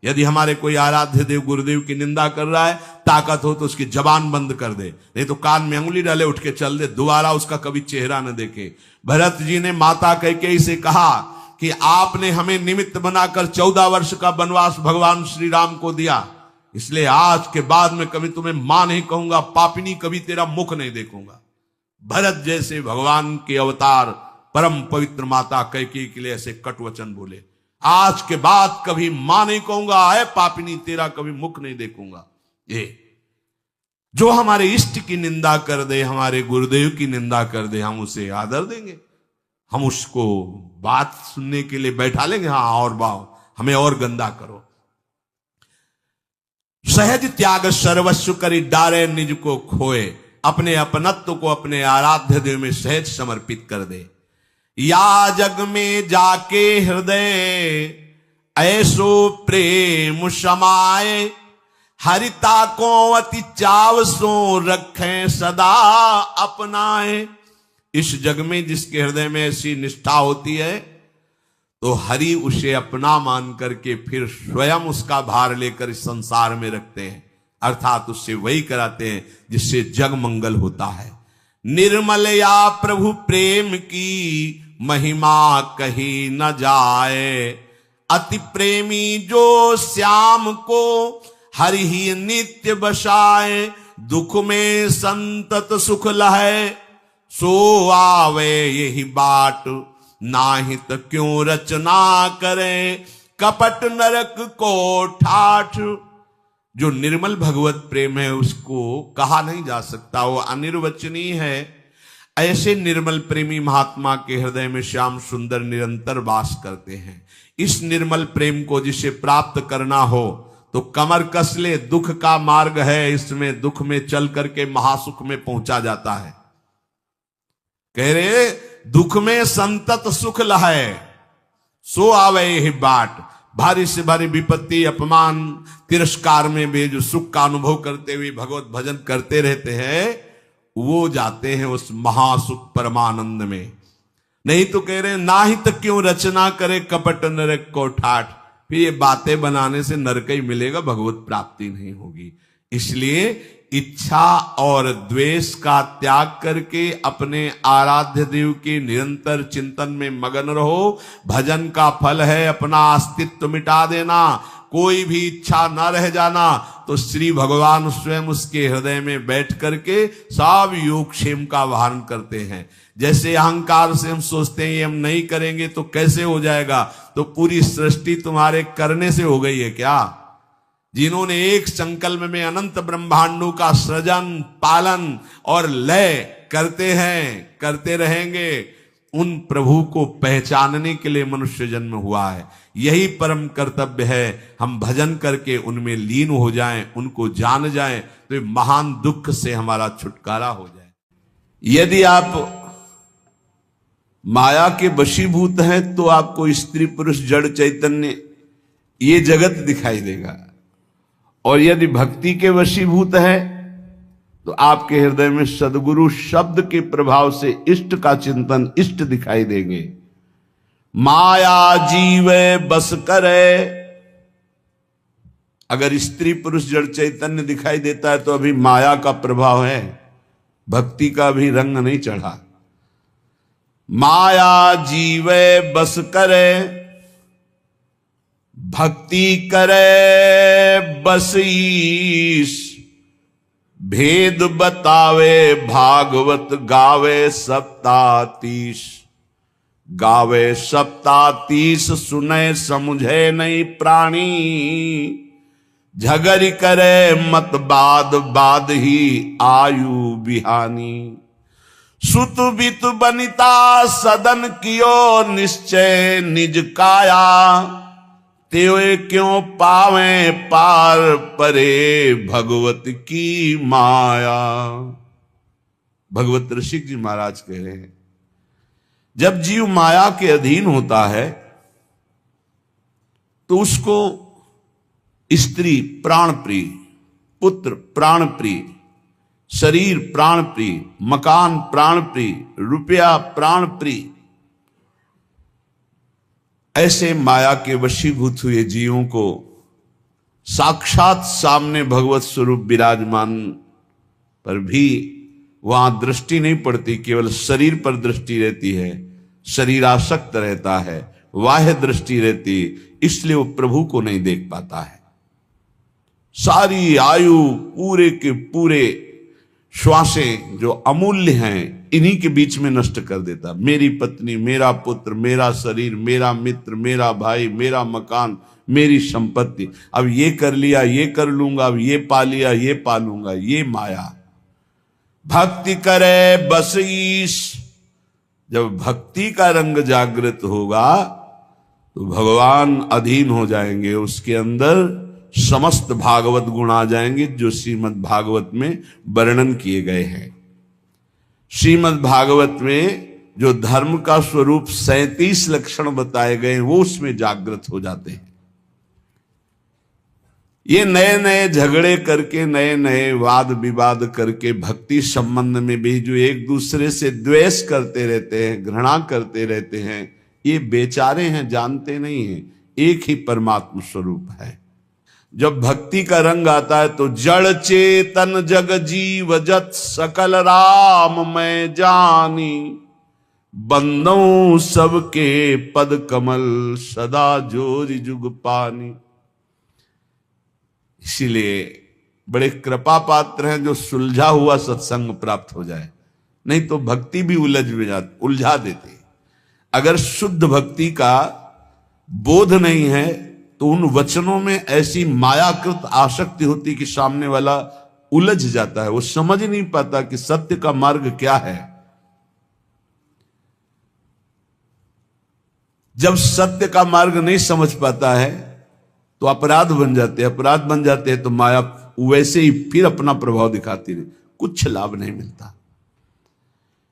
यदि हमारे कोई आराध्य देव गुरुदेव की निंदा कर रहा है, ताकत हो तो उसकी जबान बंद कर दे, नहीं तो कान में अंगुली डाले उठ के चल दे, दोबारा उसका कभी चेहरा न देखे। भरत जी ने माता कैकेयी से कहा कि आपने हमें निमित्त बनाकर 14 वर्ष का वनवास भगवान श्री राम को दिया, इसलिए आज के बाद में कभी तुम्हें मां नहीं कहूंगा, पापिनी कभी तेरा मुख नहीं देखूंगा। भरत जैसे भगवान के अवतार परम पवित्र माता कैकेयी के लिए ऐसे कट वचन बोले, आज के बाद कभी मां नहीं कहूंगा, है पापिनी तेरा कभी मुख नहीं देखूंगा। ये जो हमारे इष्ट की निंदा कर दे, हमारे गुरुदेव की निंदा कर दे, हम उसे आदर देंगे, हम उसको बात सुनने के लिए बैठा लेंगे। हाँ और बाओ, हमें और गंदा करो। सहज त्याग सर्वस्व करी, डारे निज को खोए। अपने अपनत्व को अपने आराध्य देव में सहज समर्पित कर दे। या जग में जाके हृदय ऐसो प्रेम समाए, हरिता को अति चाव सो रखें सदा अपनाए। इस जग में जिसके हृदय में ऐसी निष्ठा होती है, तो हरि उसे अपना मान करके फिर स्वयं उसका भार लेकर इस संसार में रखते हैं, अर्थात उससे वही कराते हैं जिससे जग मंगल होता है। निर्मल या प्रभु प्रेम की महिमा कही न जाए, अति प्रेमी जो श्याम को हरि ही नित्य बसाए। दुख में संतत सुख लहे, सो आवे यही बाट, नाहित क्यों रचना करे, कपट नरक को ठाठ। जो निर्मल भगवत प्रेम है उसको कहा नहीं जा सकता, वो अनिर्वचनीय है। ऐसे निर्मल प्रेमी महात्मा के हृदय में श्याम सुंदर निरंतर वास करते हैं। इस निर्मल प्रेम को जिसे प्राप्त करना हो तो कमर कस ले, दुख का मार्ग है, इसमें दुख में चल करके महासुख में पहुंचा जाता है। कह रहे दुख में संतत सुख लहे, सो आवे ही बाट। भारी से भारी विपत्ति, अपमान, तिरस्कार में भी जो सुख का अनुभव करते हुए भगवत भजन करते रहते हैं, वो जाते हैं उस महासुख परमानंद में। नहीं तो कह रहे ना ही तक क्यों रचना करे, कपट नरक को ठाठ। फिर ये बातें बनाने से नरक ही मिलेगा, भगवत प्राप्ति नहीं होगी। इसलिए इच्छा और द्वेष का त्याग करके अपने आराध्य देव के निरंतर चिंतन में मगन रहो। भजन का फल है अपना अस्तित्व मिटा देना, कोई भी इच्छा न रह जाना। तो श्री भगवान स्वयं उसके हृदय में बैठ करके सब योगक्षेम का वाहन करते हैं। जैसे अहंकार से हम सोचते हैं ये हम नहीं करेंगे तो कैसे हो जाएगा, तो पूरी सृष्टि तुम्हारे करने से हो गई है क्या? जिन्होंने एक संकल्प में अनंत ब्रह्मांडों का सृजन, पालन और लय करते हैं, करते रहेंगे, उन प्रभु को पहचानने के लिए मनुष्य जन्म हुआ है। यही परम कर्तव्य है, हम भजन करके उनमें लीन हो जाएं, उनको जान जाएं, तो ये महान दुख से हमारा छुटकारा हो जाए। यदि आप माया के वशीभूत हैं तो आपको स्त्री पुरुष जड़ चैतन्य ये जगत दिखाई देगा, और यदि भक्ति के वशीभूत है तो आपके हृदय में सद्गुरु शब्द के प्रभाव से इष्ट का चिंतन, इष्ट दिखाई देंगे। माया जीवे बस करे, अगर स्त्री पुरुष जड़ चैतन्य दिखाई देता है तो अभी माया का प्रभाव है, भक्ति का भी रंग नहीं चढ़ा। माया जीवे बस करे, भक्ति करे बस ईश, भेद बतावे भागवत गावे सप्तातीश। गावे सप्तातीश सुने समुझे नहीं प्राणी, झगड़ करे मत बाद बाद ही आयु बिहानी। सुत बित बनिता सदन कियो निश्चय निज काया, त्यों क्यों पावे पार परे भगवत की माया। भगवत ऋषिक जी महाराज कह रहे हैं, जब जीव माया के अधीन होता है तो उसको स्त्री प्राण प्रिय, पुत्र प्राण प्रिय, शरीर प्राण प्रिय, मकान प्राण प्रिय, रुपया प्राण प्रिय, ऐसे माया के वशीभूत हुए जीवों को साक्षात सामने भगवत स्वरूप विराजमान पर भी वहां दृष्टि नहीं पड़ती, केवल शरीर पर दृष्टि रहती है, शरीरासक्त रहता है, बाह्य दृष्टि रहती, इसलिए वो प्रभु को नहीं देख पाता है। सारी आयु, पूरे के पूरे श्वासें जो अमूल्य हैं, इन्हीं के बीच में नष्ट कर देता। मेरी पत्नी, मेरा पुत्र, मेरा शरीर, मेरा मित्र, मेरा भाई, मेरा मकान, मेरी संपत्ति, अब ये कर लिया, ये कर लूंगा, अब ये पा लिया, ये पालूंगा, ये माया। भक्ति करे बस ईश, जब भक्ति का रंग जागृत होगा तो भगवान अधीन हो जाएंगे, उसके अंदर समस्त भागवत गुण आ जाएंगे जो श्रीमद् भागवत में वर्णन किए गए हैं। श्रीमद् भागवत में जो धर्म का स्वरूप 37 लक्षण बताए गए वो उसमें जागृत हो जाते हैं। ये नए नए झगड़े करके, नए नए वाद विवाद करके भक्ति संबंध में भी जो एक दूसरे से द्वेष करते रहते हैं, घृणा करते रहते हैं, ये बेचारे हैं, जानते नहीं हैं एक ही परमात्मा स्वरूप है। जब भक्ति का रंग आता है तो जड़ चेतन जग जीव जत सकल राम मैं जानी, बंदों सबके पद कमल सदा जोरि जुग पानी। इसीलिए बड़े कृपा पात्र हैं जो सुलझा हुआ सत्संग प्राप्त हो जाए, नहीं तो भक्ति भी उलझा देती। अगर शुद्ध भक्ति का बोध नहीं है तो उन वचनों में ऐसी मायाकृत आसक्ति होती कि सामने वाला उलझ जाता है, वो समझ नहीं पाता कि सत्य का मार्ग क्या है। जब सत्य का मार्ग नहीं समझ पाता है तो अपराध बन जाते हैं, अपराध बन जाते हैं तो माया वैसे ही फिर अपना प्रभाव दिखाती रही, कुछ लाभ नहीं मिलता।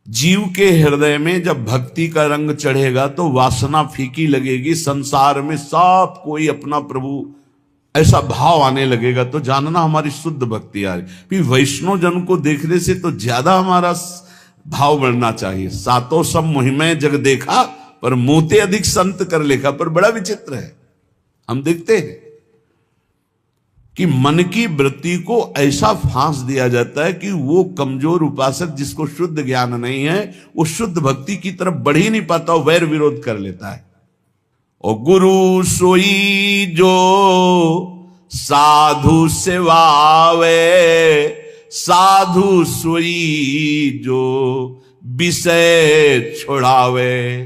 जीव के हृदय में जब भक्ति का रंग चढ़ेगा तो वासना फीकी लगेगी, संसार में सब कोई अपना प्रभु, ऐसा भाव आने लगेगा तो जानना हमारी शुद्ध भक्ति आ रही। फिर वैष्णव जन को देखने से तो ज्यादा हमारा भाव बढ़ना चाहिए। सातों सब मुहिमें जग देखा पर मोते अधिक संत कर लेखा। पर बड़ा विचित्र है, हम देखते हैं कि मन की वृत्ति को ऐसा फांस दिया जाता है कि वो कमजोर उपासक जिसको शुद्ध ज्ञान नहीं है वो शुद्ध भक्ति की तरफ बढ़ ही नहीं पाता, वो वैर विरोध कर लेता है। और गुरु सोई जो साधु सेवावे, साधु सोई जो विषय छोड़ावे।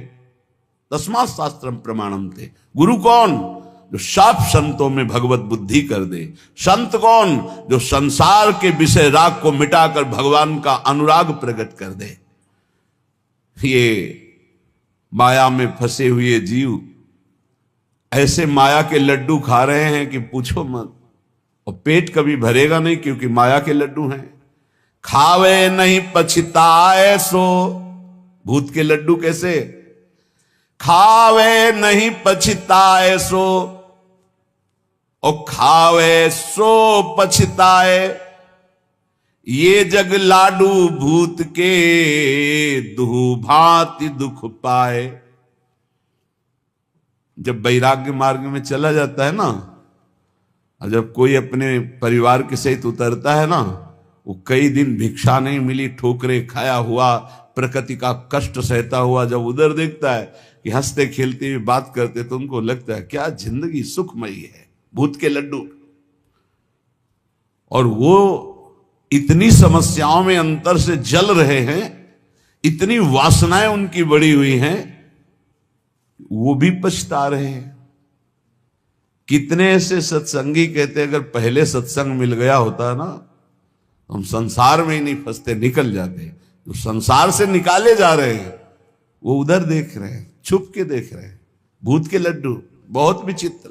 तस्मात् शास्त्रम प्रमाणम थे। गुरु कौन? जो साफ संतों में भगवत बुद्धि कर दे। संत कौन? जो संसार के विषय राग को मिटाकर भगवान का अनुराग प्रकट कर दे। ये माया में फंसे हुए जीव ऐसे माया के लड्डू खा रहे हैं कि पूछो मत, और पेट कभी भरेगा नहीं क्योंकि माया के लड्डू हैं। खावे नहीं पछताए सो, भूत के लड्डू कैसे? खावे नहीं पछताए सो, और खावे सो पछताए। ये जग लाडू भूत के, दुह भांति दुख पाए। जब वैराग्य मार्ग में चला जाता है ना, और जब कोई अपने परिवार के सहित उतरता है ना, वो कई दिन भिक्षा नहीं मिली, ठोकरे खाया हुआ, प्रकृति का कष्ट सहता हुआ जब उधर देखता है कि हंसते खेलते हुए बात करते, तो उनको लगता है क्या जिंदगी सुखमयी है। भूत के लड्डू। और वो इतनी समस्याओं में अंतर से जल रहे हैं, इतनी वासनाएं उनकी बढ़ी हुई हैं, वो भी पछता रहे हैं। कितने ऐसे सत्संगी कहते हैं अगर पहले सत्संग मिल गया होता ना, हम संसार में ही नहीं फंसते, निकल जाते। जो संसार से निकाले जा रहे हैं वो उधर देख रहे हैं, छुप के देख रहे हैं। भूत के लड्डू बहुत विचित्र।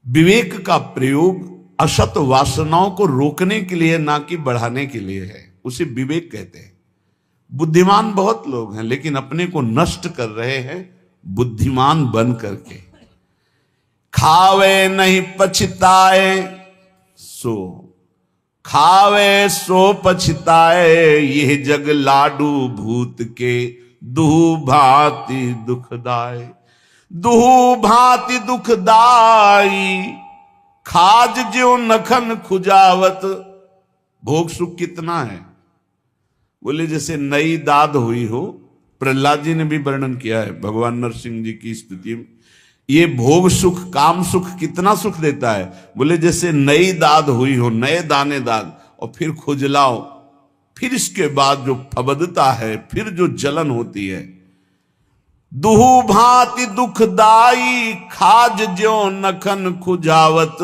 विवेक का प्रयोग असत वासनाओं को रोकने के लिए, ना कि बढ़ाने के लिए है। उसे विवेक कहते हैं। बुद्धिमान बहुत लोग हैं लेकिन अपने को नष्ट कर रहे हैं बुद्धिमान बन करके। खावे नहीं पछताए सो, खावे सो पछताए। ये जग लाडू भूत के, दुह भांति दुखदाय। दुह भांति दुखदाई, खाज ज्यों नखन खुजावत। भोग सुख कितना है? बोले जैसे नई दाद हुई हो। प्रहलाद जी ने भी वर्णन किया है भगवान नरसिंह जी की स्तुति में। ये भोग सुख, काम सुख कितना सुख देता है? बोले जैसे नई दाद हुई हो, नए दाने दाद, और फिर खुजलाओ, फिर इसके बाद जो फबदता है, फिर जो जलन होती है। दुहु भांति दुखदाई, खाज ज्यों नखन खुजावत।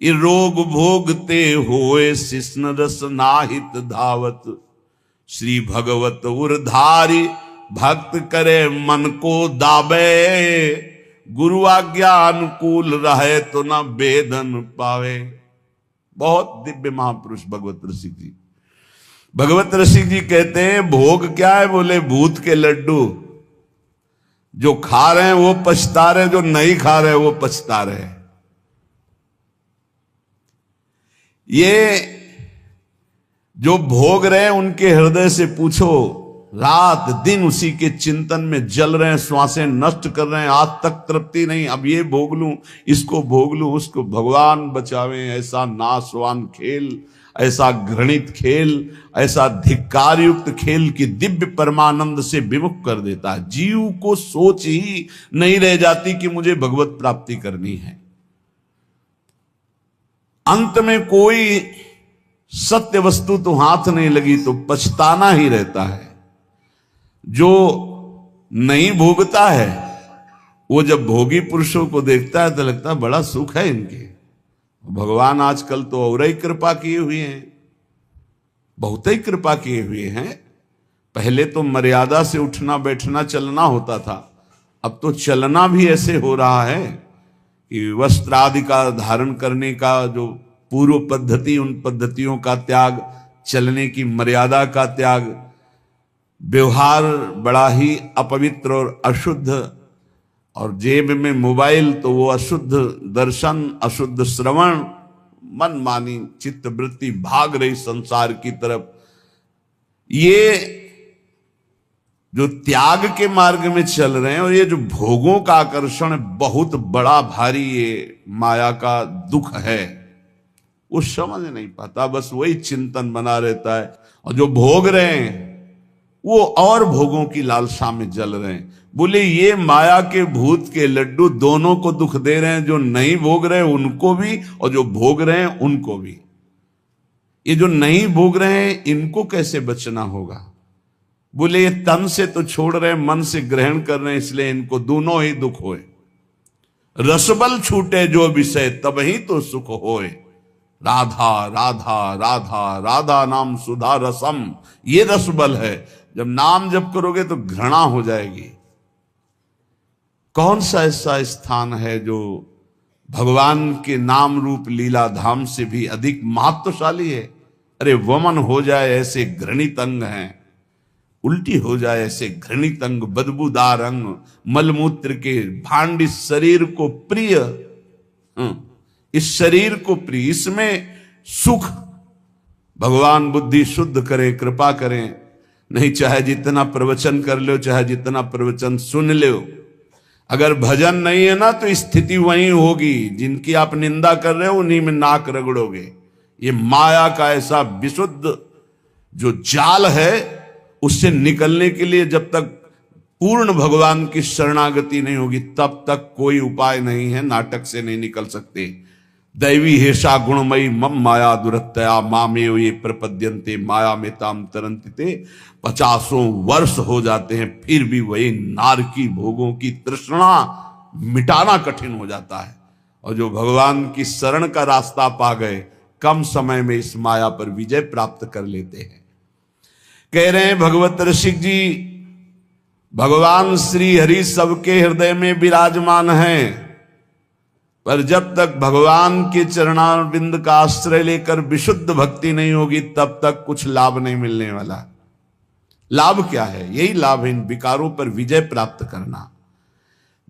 ये रोग भोगते होए शिष्ण रस नाहित धावत। श्री भगवत उरधारी, भक्त करे मन को दाबे। गुरु आज्ञा अनुकूल रहे तो न वेदन पावे। बहुत दिव्य महापुरुष भगवत रसिक जी। भगवत रसिक जी कहते हैं भोग क्या है? बोले भूत के लड्डू। जो खा रहे हैं वो पछता रहे, जो नहीं खा रहे वो पछता रहे। ये जो भोग रहे हैं उनके हृदय से पूछो, रात दिन उसी के चिंतन में जल रहे हैं, श्वासें नष्ट कर रहे हैं, आज तक तृप्ति नहीं। अब ये भोग लूं, इसको भोग लूं, उसको। भगवान बचावे ऐसा नाशवान खेल, ऐसा घृणित खेल, ऐसा धिक्कार युक्त खेल की दिव्य परमानंद से विमुख कर देता है। जीव को सोच ही नहीं रह जाती कि मुझे भगवत प्राप्ति करनी है। अंत में कोई सत्य वस्तु तो हाथ नहीं लगी तो पछताना ही रहता है। जो नहीं भोगता है वो जब भोगी पुरुषों को देखता है तो लगता है बड़ा सुख है इनके। भगवान आजकल तो और ही कृपा किए हुए हैं, बहुत ही कृपा किए हुए हैं। पहले तो मर्यादा से उठना बैठना चलना होता था, अब तो चलना भी ऐसे हो रहा है कि वस्त्र आदि का धारण करने का जो पूर्व पद्धति, उन पद्धतियों का त्याग, चलने की मर्यादा का त्याग, व्यवहार बड़ा ही अपवित्र और अशुद्ध, और जेब में मोबाइल तो वो अशुद्ध दर्शन, अशुद्ध श्रवण, मनमानी चित्तवृत्ति भाग रही संसार की तरफ। ये जो त्याग के मार्ग में चल रहे हैं, और ये जो भोगों का आकर्षण बहुत बड़ा भारी ये माया का दुख है, वो समझ नहीं पाता, बस वही चिंतन बना रहता है। और जो भोग रहे हैं वो और भोगों की लालसा में जल रहे हैं। बोले ये माया के भूत के लड्डू दोनों को दुख दे रहे हैं, जो नहीं भोग रहे हैं उनको भी और जो भोग रहे हैं उनको भी। ये जो नहीं भोग रहे हैं इनको कैसे बचना होगा? बोले ये तन से तो छोड़ रहे हैं, मन से ग्रहण कर रहे हैं, इसलिए इनको दोनों ही दुख होए। रसबल छूटे जो विषय तब ही तो सुख होए। राधा राधा राधा राधा नाम सुधा रसम, ये रसबल है। जब नाम जप करोगे तो घृणा हो जाएगी। कौन सा ऐसा स्थान है जो भगवान के नाम रूप लीला धाम से भी अधिक महत्वशाली है? अरे वमन हो जाए ऐसे घृणित अंग हैं, उल्टी हो जाए ऐसे घृणित अंग, बदबूदार अंग, मलमूत्र के भांड इस शरीर को प्रिय, इस शरीर को प्रिय, इसमें सुख। भगवान बुद्धि शुद्ध करे, कृपा करें। नहीं चाहे जितना प्रवचन कर लो, चाहे जितना प्रवचन सुन लो, अगर भजन नहीं है ना तो स्थिति वही होगी। जिनकी आप निंदा कर रहे हो उन्हीं में नाक रगड़ोगे। ये माया का ऐसा विशुद्ध जो जाल है, उससे निकलने के लिए जब तक पूर्ण भगवान की शरणागति नहीं होगी तब तक कोई उपाय नहीं है। नाटक से नहीं निकल सकते। दैवी हेषा गुणमयी मम माया दुरत्तया मामेव ये प्रपद्यन्ते माया में ताम तरंतिते। 50 वर्ष हो जाते हैं फिर भी वही नारकी भोगों की तृष्णा मिटाना कठिन हो जाता है। और जो भगवान की शरण का रास्ता पा गए, कम समय में इस माया पर विजय प्राप्त कर लेते हैं। कह रहे हैं भगवत ऋषिक जी, भगवान श्री हरि सबके हृदय में विराजमान हैं, पर जब तक भगवान के चरणारविंद का आश्रय लेकर विशुद्ध भक्ति नहीं होगी तब तक कुछ लाभ नहीं मिलने वाला। लाभ क्या है? यही लाभ है इन विकारों पर विजय प्राप्त करना।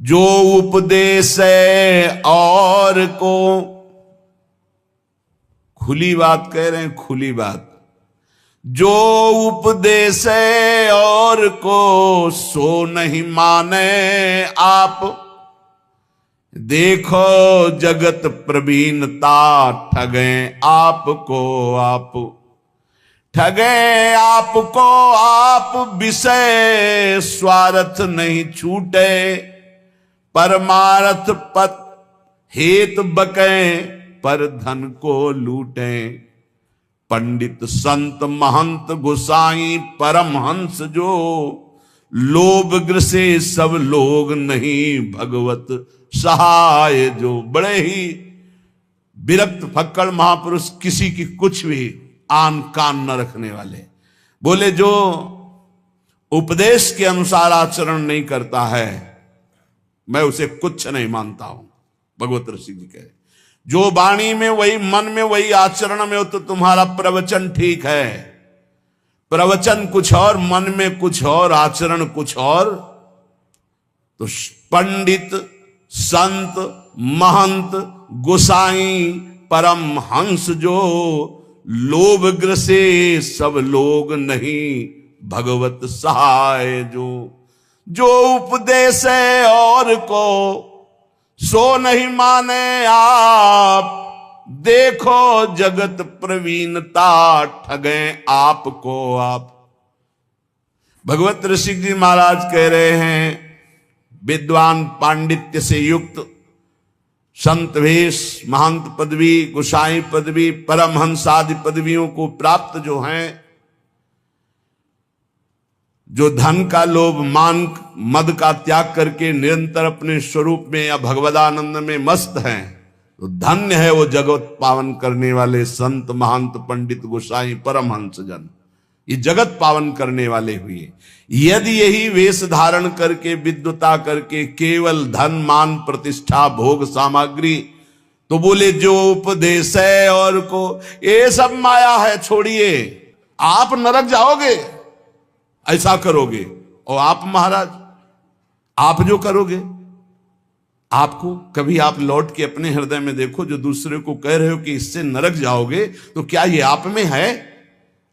जो उपदेश है और को, खुली बात कह रहे हैं, खुली बात, जो उपदेश है और को सो नहीं माने आप। देखो जगत प्रवीणता ठगे आपको आप, ठगे आपको आप। विषय स्वार्थ नहीं छूटे, परमार्थ पत हेत बके, पर धन को लूटे। पंडित संत महंत गोसाई परमहंस जो, लोभ ग्रसे सब लोग नहीं भगवत सहाय जो। बड़े ही विरक्त फक्कड़ महापुरुष, किसी की कुछ भी आन कान न रखने वाले। बोले जो उपदेश के अनुसार आचरण नहीं करता है मैं उसे कुछ नहीं मानता हूं। भगवत ऋषि जी कहे, जो वाणी में वही मन में वही आचरण में हो तो तुम्हारा प्रवचन ठीक है। प्रवचन कुछ और, मन में कुछ और, आचरण कुछ और। तो पंडित संत महंत गोसाई परम हंस जो, लोभ ग्रसे सब लोग नहीं भगवत सहाय जो। जो उपदेश है और को सो नहीं माने आप। देखो जगत प्रवीणता ठगे आपको आप। भगवत ऋषि जी महाराज कह रहे हैं, विद्वान पांडित्य से युक्त संत वेश, महंत पदवी, गोसाई पदवी, परमहंस आदि पदवियों को प्राप्त जो हैं, जो धन का लोभ, मान, मद का त्याग करके निरंतर अपने स्वरूप में या भगवदानंद में मस्त हैं, तो धन्य है वो जगत पावन करने वाले संत, महंत, पंडित, गोसाई, परमहंस जन। ये जगत पावन करने वाले हुए। यदि यही वेश धारण करके, विद्वता करके, केवल धन, मान, प्रतिष्ठा, भोग सामग्री, तो बोले जो उपदेश है और को, ये सब माया है, छोड़िए, आप नरक जाओगे ऐसा करोगे। और आप महाराज, आप जो करोगे, आपको कभी आप लौट के अपने हृदय में देखो, जो दूसरे को कह रहे हो कि इससे नरक जाओगे, तो क्या ये आप में है?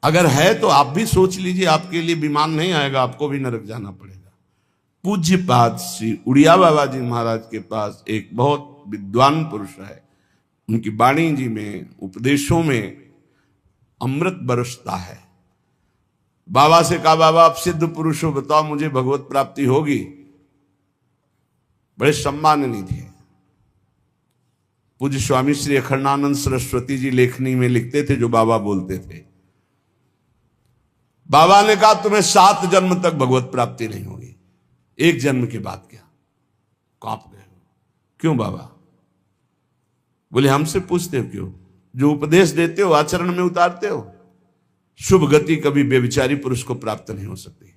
अगर है तो आप भी सोच लीजिए, आपके लिए विमान नहीं आएगा, आपको भी नरक जाना पड़ेगा। पूज्यपाद श्री उड़िया बाबा जी महाराज के पास एक बहुत विद्वान पुरुष है, उनकी वाणी जी में, उपदेशों में अमृत बरसता है। बाबा से कहा, बाबा आप सिद्ध पुरुष हो, बताओ मुझे भगवत प्राप्ति होगी? बड़े सम्माननीय थे। पूज्य स्वामी श्री अखंडानंद सरस्वती जी लेखनी में लिखते थे जो बाबा बोलते थे। बाबा ने कहा तुम्हें 7 जन्म तक भगवत प्राप्ति नहीं होगी, 1 जन्म के बाद क्या? कांप गए। क्यों बाबा? बोले हमसे पूछते हो क्यों? जो उपदेश देते हो आचरण में उतारते हो। शुभ गति कभी बेविचारी पुरुष को प्राप्त नहीं हो सकती।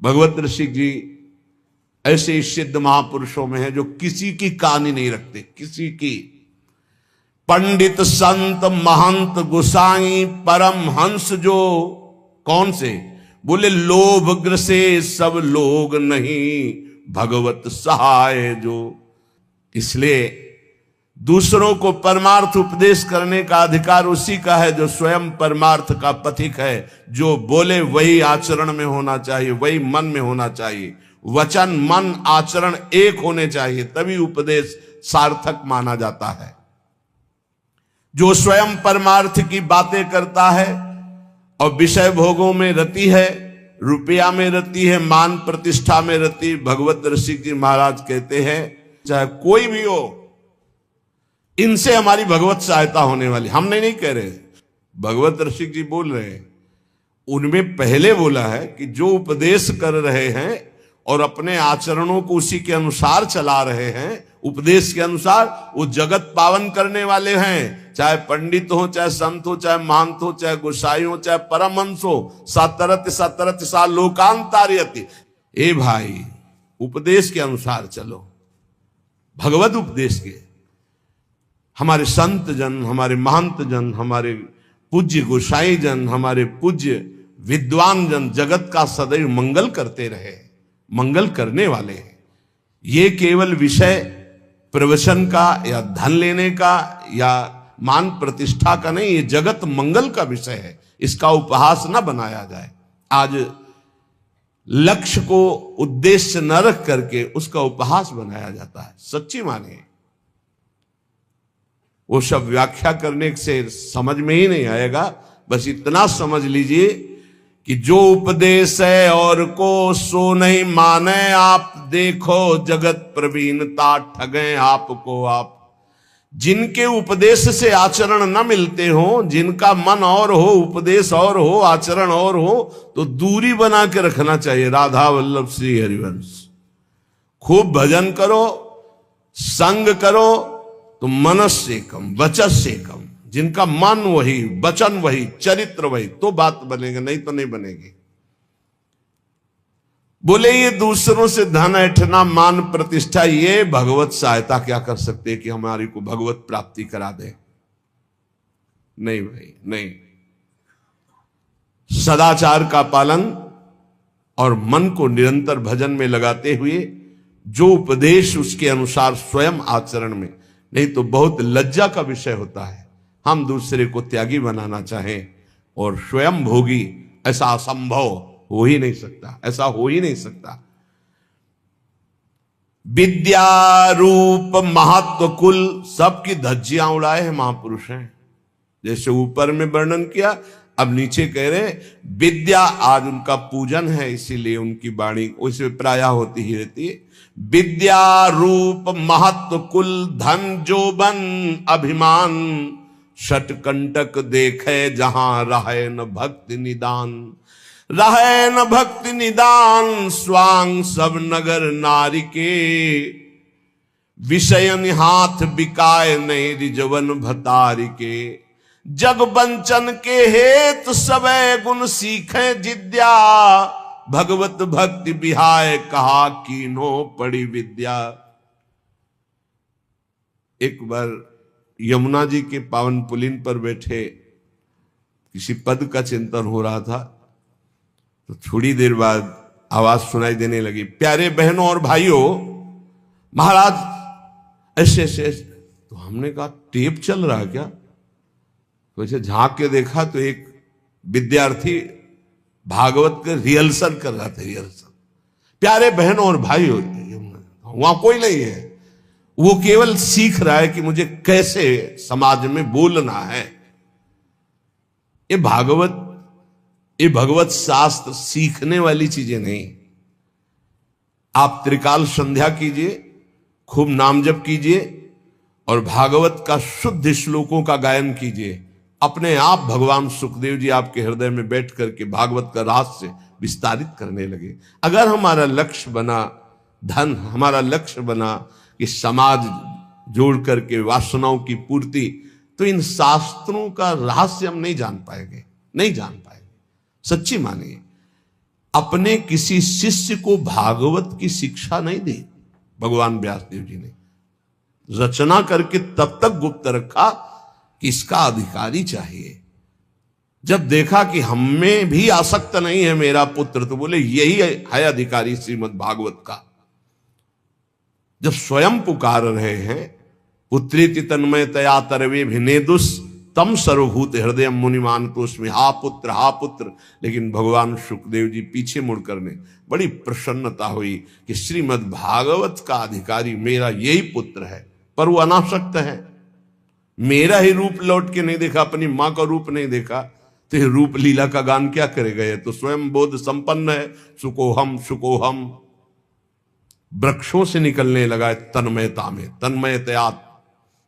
भगवत ऋषि जी ऐसे सिद्ध महापुरुषों में है जो किसी की कहानी नहीं रखते, किसी की। पंडित संत महंत गोसाई परम हंस जो, कौन से? बोले लोभ ग्रसे सब लोग नहीं, भगवत सहाय जो। इसलिए दूसरों को परमार्थ उपदेश करने का अधिकार उसी का है जो स्वयं परमार्थ का पथिक है। जो बोले वही आचरण में होना चाहिए, वही मन में होना चाहिए। वचन मन आचरण एक होने चाहिए, तभी उपदेश सार्थक माना जाता है। जो स्वयं परमार्थ की बातें करता है और विषय भोगों में रति है, रुपया में रति है, मान प्रतिष्ठा में रति, भगवत ऋषि जी महाराज कहते हैं चाहे कोई भी हो, इनसे हमारी भगवत सहायता होने वाली। हमने नहीं कह रहे, भगवत ऋषि जी बोल रहे हैं। उनमें पहले बोला है कि जो उपदेश कर रहे हैं और अपने आचरणों को उसी के अनुसार चला रहे हैं, उपदेश के अनुसार, वो जगत पावन करने वाले हैं। चाहे पंडित हो, चाहे संत हो, चाहे महंत हो, चाहे गोसाई हो, चाहे परमहंस हो। सतरत सतरत सा लोकांतार्यति। ए भाई, उपदेश के अनुसार चलो, भगवत उपदेश के। हमारे संत जन, हमारे महंत जन, हमारे पूज्य गोसाई जन, हमारे पूज्य विद्वान जन जगत का सदैव मंगल करते रहे, मंगल करने वाले हैं। ये केवल विषय प्रवचन का या धन लेने का या मान प्रतिष्ठा का नहीं, ये जगत मंगल का विषय है। इसका उपहास न बनाया जाए। आज लक्ष्य को उद्देश्य न रख करके उसका उपहास बनाया जाता है। सच्ची मानिए, वो सब व्याख्या करने से समझ में ही नहीं आएगा। बस इतना समझ लीजिए कि जो उपदेश है और को सो नहीं माने आप, देखो जगत प्रवीणता ठगे आपको आप। जिनके उपदेश से आचरण न मिलते हो, जिनका मन और हो, उपदेश और हो, आचरण और हो, तो दूरी बना के रखना चाहिए। राधा वल्लभ श्री हरिवंश। खूब भजन करो, संग करो, तो मनस्य कम वचस्य कम। जिनका मन वही, वचन वही, चरित्र वही, तो बात बनेगा, नहीं तो नहीं बनेगी। बोले ये दूसरों से धन ऐठना, मान प्रतिष्ठा, ये भगवत सहायता क्या कर सकते हैं कि हमारी को भगवत प्राप्ति करा दे? नहीं भाई, नहीं। सदाचार का पालन और मन को निरंतर भजन में लगाते हुए जो उपदेश उसके अनुसार स्वयं आचरण में, नहीं तो बहुत लज्जा का विषय होता है हम दूसरे को त्यागी बनाना चाहें और स्वयं भोगी। ऐसा असंभव हो ही नहीं सकता, ऐसा हो ही नहीं सकता। विद्या रूप महत्व कुल सबकी धज्जियां उड़ाए हैं महापुरुष हैं। जैसे ऊपर में वर्णन किया, अब नीचे कह रहे विद्या, आज उनका पूजन है इसीलिए उनकी वाणी वैसे प्रायः होती ही रहती है। विद्या रूप महत्व कुल धन जोबन अभिमान, षटकंटक देखे जहां रहे न भक्ति निदान। रहे न भक्ति निदान स्वांग सब नगर नारी के, विषयन हाथ बिकाए नहीं रिजवन भतारी के। जग बंचन के हेतु सबे गुण सीखे जिद्या, भगवत भक्ति बिहाय कहा कीनो पड़ी विद्या। एक बार यमुना जी के पावन पुलिन पर बैठे किसी पद का चिंतन हो रहा था, तो थोड़ी देर बाद आवाज सुनाई देने लगी, प्यारे बहनों और भाइयों, महाराज ऐसे ऐसे। तो हमने कहा टेप चल रहा है क्या? तो ऐसे झांक के देखा तो एक विद्यार्थी भागवत के रिहर्सल कर रहा था। रिहर्सल, प्यारे बहनों और भाइयों, वहां कोई नहीं है, वो केवल सीख रहा है कि मुझे कैसे समाज में बोलना है। ये भगवत शास्त्र सीखने वाली चीजें नहीं। आप त्रिकाल संध्या कीजिए, खूब नाम जप कीजिए और भागवत का शुद्ध श्लोकों का गायन कीजिए। अपने आप भगवान सुखदेव जी आपके हृदय में बैठ करके भागवत का रहस्य विस्तारित करने लगे। अगर हमारा लक्ष्य बना धन, हमारा लक्ष्य बना कि समाज जोड़ करके वासनाओं की पूर्ति, तो इन शास्त्रों का रहस्य हम नहीं जान पाएंगे, नहीं जान पाएंगे। सच्ची मानिए, अपने किसी शिष्य को भागवत की शिक्षा नहीं दी भगवान व्यासदेव जी ने, रचना करके तब तक गुप्त रखा कि इसका अधिकारी चाहिए। जब देखा कि हमें भी आसक्त नहीं है मेरा पुत्र, तो बोले यही है अधिकारी श्रीमद् भागवत का। जब स्वयं पुकार रहे हैं, पुत्रेति तन्मयतया तरवे भिनेदुस तम सर्वभूत हृदय मुनिमान तो उसमें हा पुत्र, लेकिन भगवान सुखदेव जी पीछे मुड़ करने बड़ी प्रसन्नता हुई कि श्रीमद् भागवत का अधिकारी मेरा यही पुत्र है। पर वो अनासक्त है, मेरा ही रूप लौट के नहीं देखा, अपनी मां का रूप नहीं देखा, तो ये रूप लीला का गान क्या करेगा? ये तो स्वयं बोध संपन्न है। सुकोहम वृक्षों से निकलने लगा तन्मयता में, तन्मयतया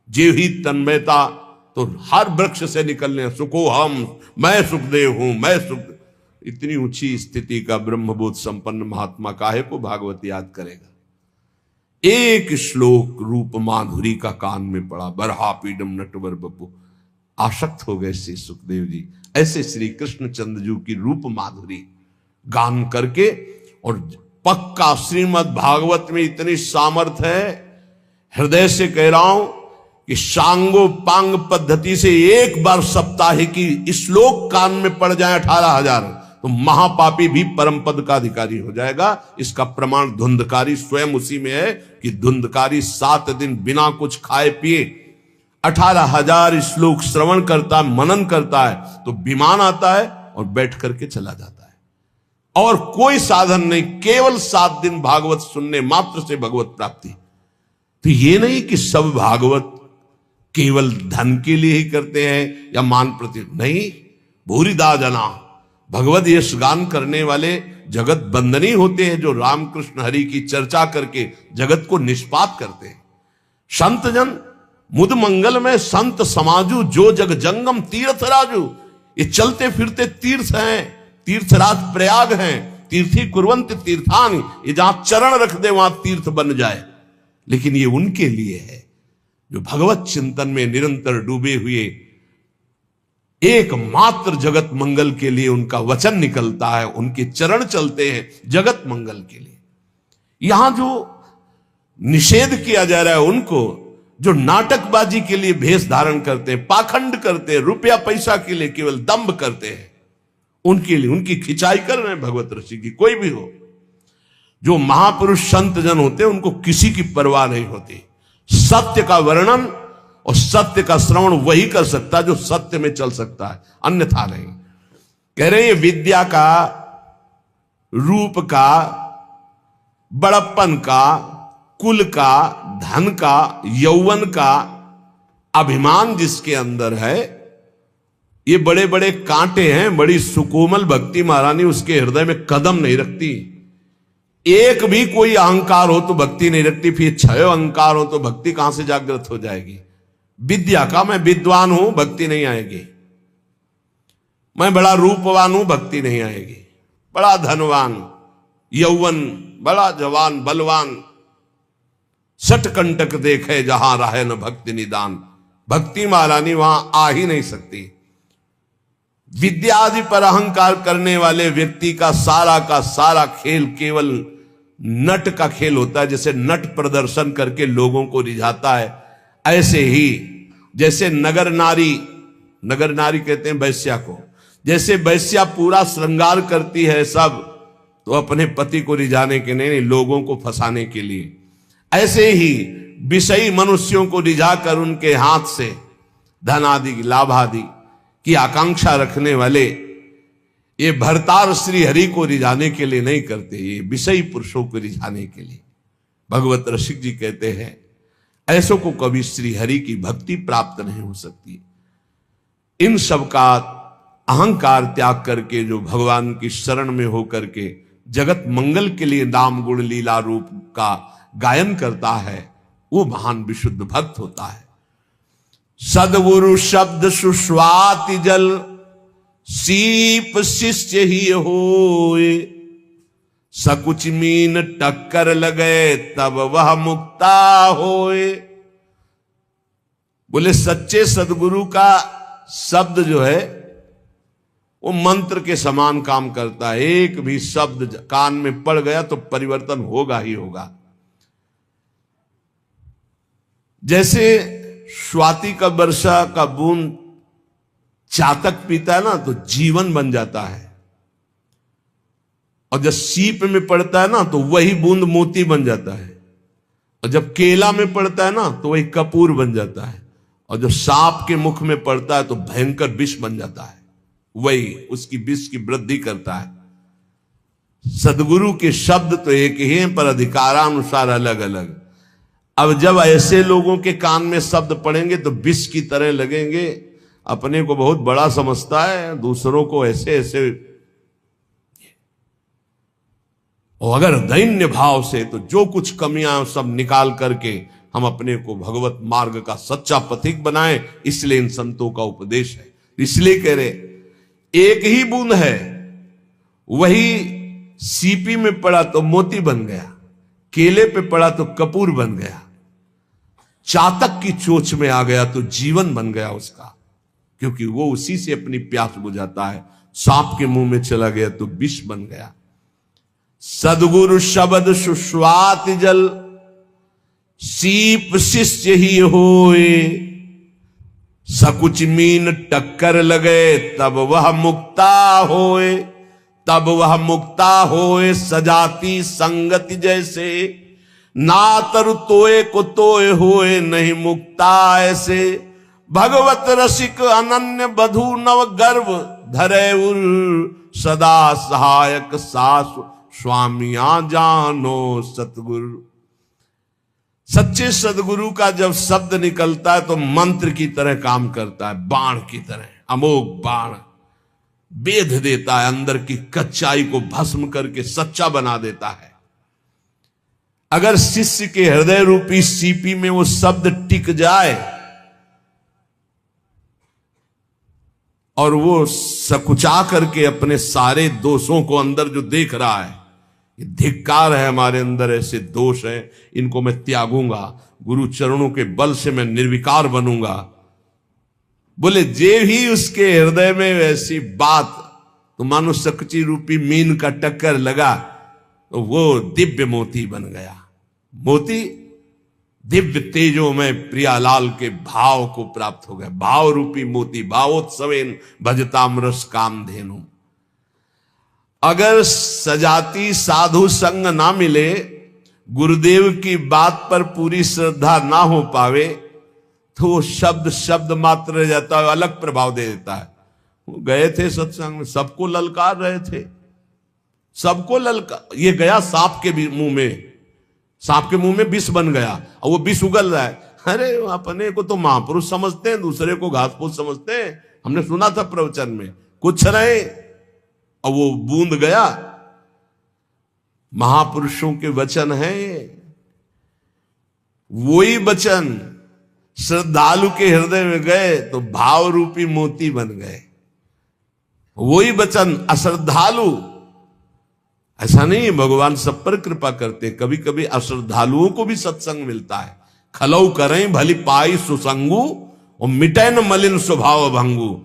जे ही तन्मयता, तो हर वृक्ष से निकलने सुकोहम, मैं सुखदेव हूं, मैं सुख। इतनी ऊंची स्थिति का ब्रह्मबोध संपन्न महात्मा काहे को भागवत याद करेगा? एक श्लोक रूप माधुरी का कान में पड़ा, बरहा पीडम नटवर बपू, आसक्त हो गए श्री सुखदेव जी। ऐसे श्री कृष्णचंद्र जी की रूप माधुरी गान करके, और पक्का श्रीमद् भागवत में इतनी सामर्थ्य है, हृदय से कह रहा हूं कि सांगो पांग पद्धति से एक बार सप्ताह की श्लोक कान में पड़ जाए 18,000, तो महापापी भी परम पद का अधिकारी हो जाएगा। इसका प्रमाण धुंधकारी स्वयं उसी में है कि धुंधकारी 7 दिन बिना कुछ खाए पिए 18,000 श्लोक श्रवण करता है, मनन करता है, तो विमान आता है और बैठ करके चला जाता है। और कोई साधन नहीं, केवल 7 दिन भागवत सुनने मात्र से भगवत प्राप्ति। तो ये नहीं कि सब भागवत केवल धन के लिए ही करते हैं या मान प्रति, नहीं। भूरिदा जना भगवत यश गान करने वाले जगत बंदनी होते हैं, जो रामकृष्ण हरि की चर्चा करके जगत को निष्पात करते हैं। संत जन मुद मंगल में संत समाजू, जो जग जंगम तीर्थ राजू। ये चलते फिरते तीर्थ हैं, तीर्थराज प्रयाग हैं, तीर्थी कुर्वंत तीर्थान, ये जहां चरण रख दे वहां तीर्थ बन जाए। लेकिन ये उनके लिए है जो भगवत चिंतन में निरंतर डूबे हुए, एकमात्र जगत मंगल के लिए उनका वचन निकलता है, उनके चरण चलते हैं जगत मंगल के लिए। यहां जो निषेध किया जा रहा है उनको, जो नाटकबाजी के लिए भेष धारण करते हैं, पाखंड करते हैं, रुपया पैसा के लिए केवल दंभ करते हैं, उनके लिए उनकी खिंचाई कर रहे हैं भगवत ऋषि की। कोई भी हो, जो महापुरुष संत जन होते हैं उनको किसी की परवाह नहीं होती। सत्य का वर्णन और सत्य का श्रवण वही कर सकता है जो सत्य में चल सकता है, अन्यथा नहीं। कह रहे हैं विद्या का, रूप का, बड़प्पन का, कुल का, धन का, यौवन का अभिमान जिसके अंदर है, ये बड़े बड़े कांटे हैं। बड़ी सुकोमल भक्ति महारानी उसके हृदय में कदम नहीं रखती। एक भी कोई अहंकार हो तो भक्ति नहीं रखती, फिर 6 अहंकार हो तो भक्ति कहां से जागृत हो जाएगी? विद्या का, मैं विद्वान हूं, भक्ति नहीं आएगी। मैं बड़ा रूपवान हूं, भक्ति नहीं आएगी। बड़ा धनवान, यौवन, बड़ा जवान, बलवान, सटकंटक देखे जहां रहे न भक्ति निदान, भक्ति महारानी वहां आ ही नहीं सकती। विद्या आदि पर अहंकार करने वाले व्यक्ति का सारा खेल केवल नट का खेल होता है। जैसे नट प्रदर्शन करके लोगों को रिझाता है, ऐसे ही जैसे नगर नारी कहते हैं वैश्या को, जैसे वैश्या पूरा श्रृंगार करती है सब, तो अपने पति को रिझाने के नहीं, लोगों को फंसाने के लिए, ऐसे ही विषयी मनुष्यों को रिझाकर उनके हाथ से धन आदि, लाभ आदि, की आकांक्षा रखने वाले ये भरतार श्री हरि को रिझाने के लिए नहीं करते, ये विषयी पुरुषों को रिझाने के लिए। भगवत रसिक जी कहते हैं ऐसों को कभी श्री हरि की भक्ति प्राप्त नहीं हो सकती। इन सब का अहंकार त्याग करके जो भगवान की शरण में होकर के जगत मंगल के लिए नाम गुण लीला रूप का गायन करता है, वो महान विशुद्ध भक्त होता है। सदगुरु शब्द सुस्वाति जल सीप शिष्य ही होए, सकुच मीन टक्कर लगे तब वह मुक्ता होए। बोले सच्चे सदगुरु का शब्द जो है वो मंत्र के समान काम करता है। एक भी शब्द कान में पड़ गया तो परिवर्तन होगा ही होगा। जैसे स्वाति का वर्षा का बूंद चातक पीता है ना तो जीवन बन जाता है, और जब सीप में पड़ता है ना तो वही बूंद मोती बन जाता है, और जब केला में पड़ता है ना तो वही कपूर बन जाता है, और जब सांप के मुख में पड़ता है तो भयंकर विष बन जाता है, वही उसकी विष की वृद्धि करता है। सदगुरु के शब्द तो एक ही हैं पर अधिकारानुसार अलग अलग। अब जब ऐसे लोगों के कान में शब्द पड़ेंगे तो विष की तरह लगेंगे। अपने को बहुत बड़ा समझता है, दूसरों को ऐसे ऐसे। और अगर दैन्य भाव से तो जो कुछ कमियां सब निकाल करके हम अपने को भगवत मार्ग का सच्चा पथिक बनाएं, इसलिए इन संतों का उपदेश है। इसलिए कह रहे एक ही बूंद है, वही सीपी में पड़ा तो मोती बन गया, केले पे पड़ा तो कपूर बन गया, चातक की चोंच में आ गया तो जीवन बन गया उसका, क्योंकि वो उसी से अपनी प्यास बुझाता है। सांप के मुंह में चला गया तो विष बन गया। सदगुरु शब्द सुस्वात जल सीप शिष्य ही होए, सकुच मीन टक्कर लगे तब वह मुक्ता होए। तब वह मुक्ता होए सजाती संगति जैसे, ना तरु तोए को तोए होए नहीं मुक्ता ऐसे। भगवत रसिक अनन्य बधु नव गर्भ धरे उर, सदा सहायक सास स्वामिया जानो सतगुरु। सच्चे सदगुरु का जब शब्द निकलता है तो मंत्र की तरह काम करता है, बाण की तरह, अमोघ बाण बेध देता है, अंदर की कच्चाई को भस्म करके सच्चा बना देता है। अगर शिष्य के हृदय रूपी सीपी में वो शब्द टिक जाए और वो सकुचा करके अपने सारे दोषों को अंदर जो देख रहा है, ये धिक्कार है हमारे अंदर ऐसे दोष हैं, इनको मैं त्यागूंगा, गुरु चरणों के बल से मैं निर्विकार बनूंगा। बोले जे ही उसके हृदय में ऐसी बात तो मानो सकची रूपी मीन का टक्कर लगा तो वो दिव्य मोती बन गया। मोती दिव्य तेजों में प्रियालाल के भाव को प्राप्त हो गया। भाव रूपी मोती, भावोत्सवेन भजताम रस कामधेनु। अगर सजाती साधु संग ना मिले, गुरुदेव की बात पर पूरी श्रद्धा ना हो पावे, तो वो शब्द मात्र रह जाता है, अलग प्रभाव दे देता है। वो गए थे सत्संग में, सबको ललकार रहे थे, सबको ललकार। ये गया सांप के मुंह में, सांप के मुंह में विष बन गया और वो विष उगल रहा है। अरे अपने को तो महापुरुष समझते हैं, दूसरे को घासफूस समझते हैं। हमने सुना था प्रवचन में, कुछ रहे और वो बूंद गया। महापुरुषों के वचन हैं, वही वचन श्रद्धालु के हृदय में गए तो भाव रूपी मोती बन गए। वही वचन अश्रद्धालु, ऐसा नहीं भगवान सब पर कृपा करते, कभी कभी अश्रद्धालुओं को भी सत्संग मिलता है। खलौ करें भली पाई सुसंगु और मिटे न मलिन स्वभाव भंगु।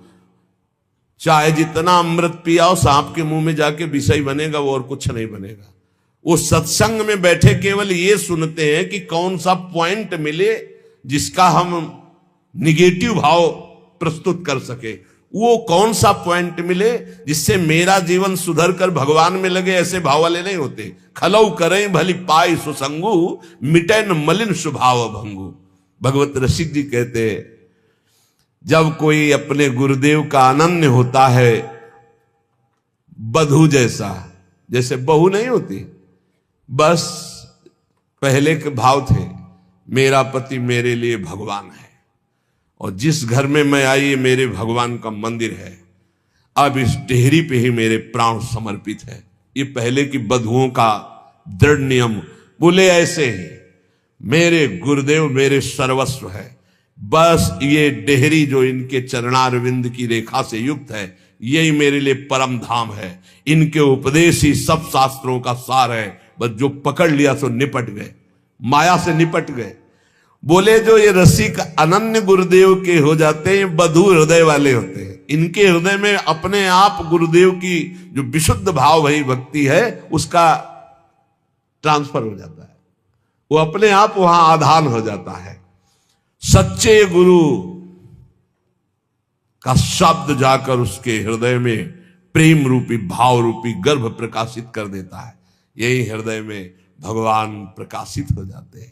चाहे जितना अमृत पियाओ, सांप के मुंह में जाके विषय बनेगा, वो और कुछ नहीं बनेगा। वो सत्संग में बैठे केवल ये सुनते हैं कि कौन सा पॉइंट मिले जिसका हम निगेटिव भाव प्रस्तुत कर सके, वो कौन सा पॉइंट मिले जिससे मेरा जीवन सुधर कर भगवान में लगे, ऐसे भाव वाले नहीं होते। खलौ करें भली पाई सुसंगु मिटे न मलिन स्वभाव भंगु। भगवत रसिक जी कहते हैं, जब कोई अपने गुरुदेव का अनन्य होता है, बधू जैसा, जैसे बहू नहीं होती, बस पहले के भाव थे, मेरा पति मेरे लिए भगवान है और जिस घर में मैं आई ये मेरे भगवान का मंदिर है, अब इस डेहरी पे ही मेरे प्राण समर्पित है। ये पहले की बधुओं का दृढ़ नियम। बोले ऐसे ही मेरे गुरुदेव मेरे सर्वस्व है, बस ये डेहरी जो इनके चरणारविंद की रेखा से युक्त है यही मेरे लिए परम धाम है। इनके उपदेश ही सब शास्त्रों का सार है, बस जो पकड़ लिया तो निपट गए, माया से निपट गए। बोले जो ये रसिक अनन्य गुरुदेव के हो जाते हैं, बधू हृदय वाले होते हैं। इनके हृदय में अपने आप गुरुदेव की जो विशुद्ध भाव भई भक्ति है उसका ट्रांसफर हो जाता है, वो अपने आप वहां आधान हो जाता है। सच्चे गुरु का शब्द जाकर उसके हृदय में प्रेम रूपी भाव रूपी गर्भ प्रकाशित कर देता है। यही हृदय में भगवान प्रकाशित हो जाते हैं।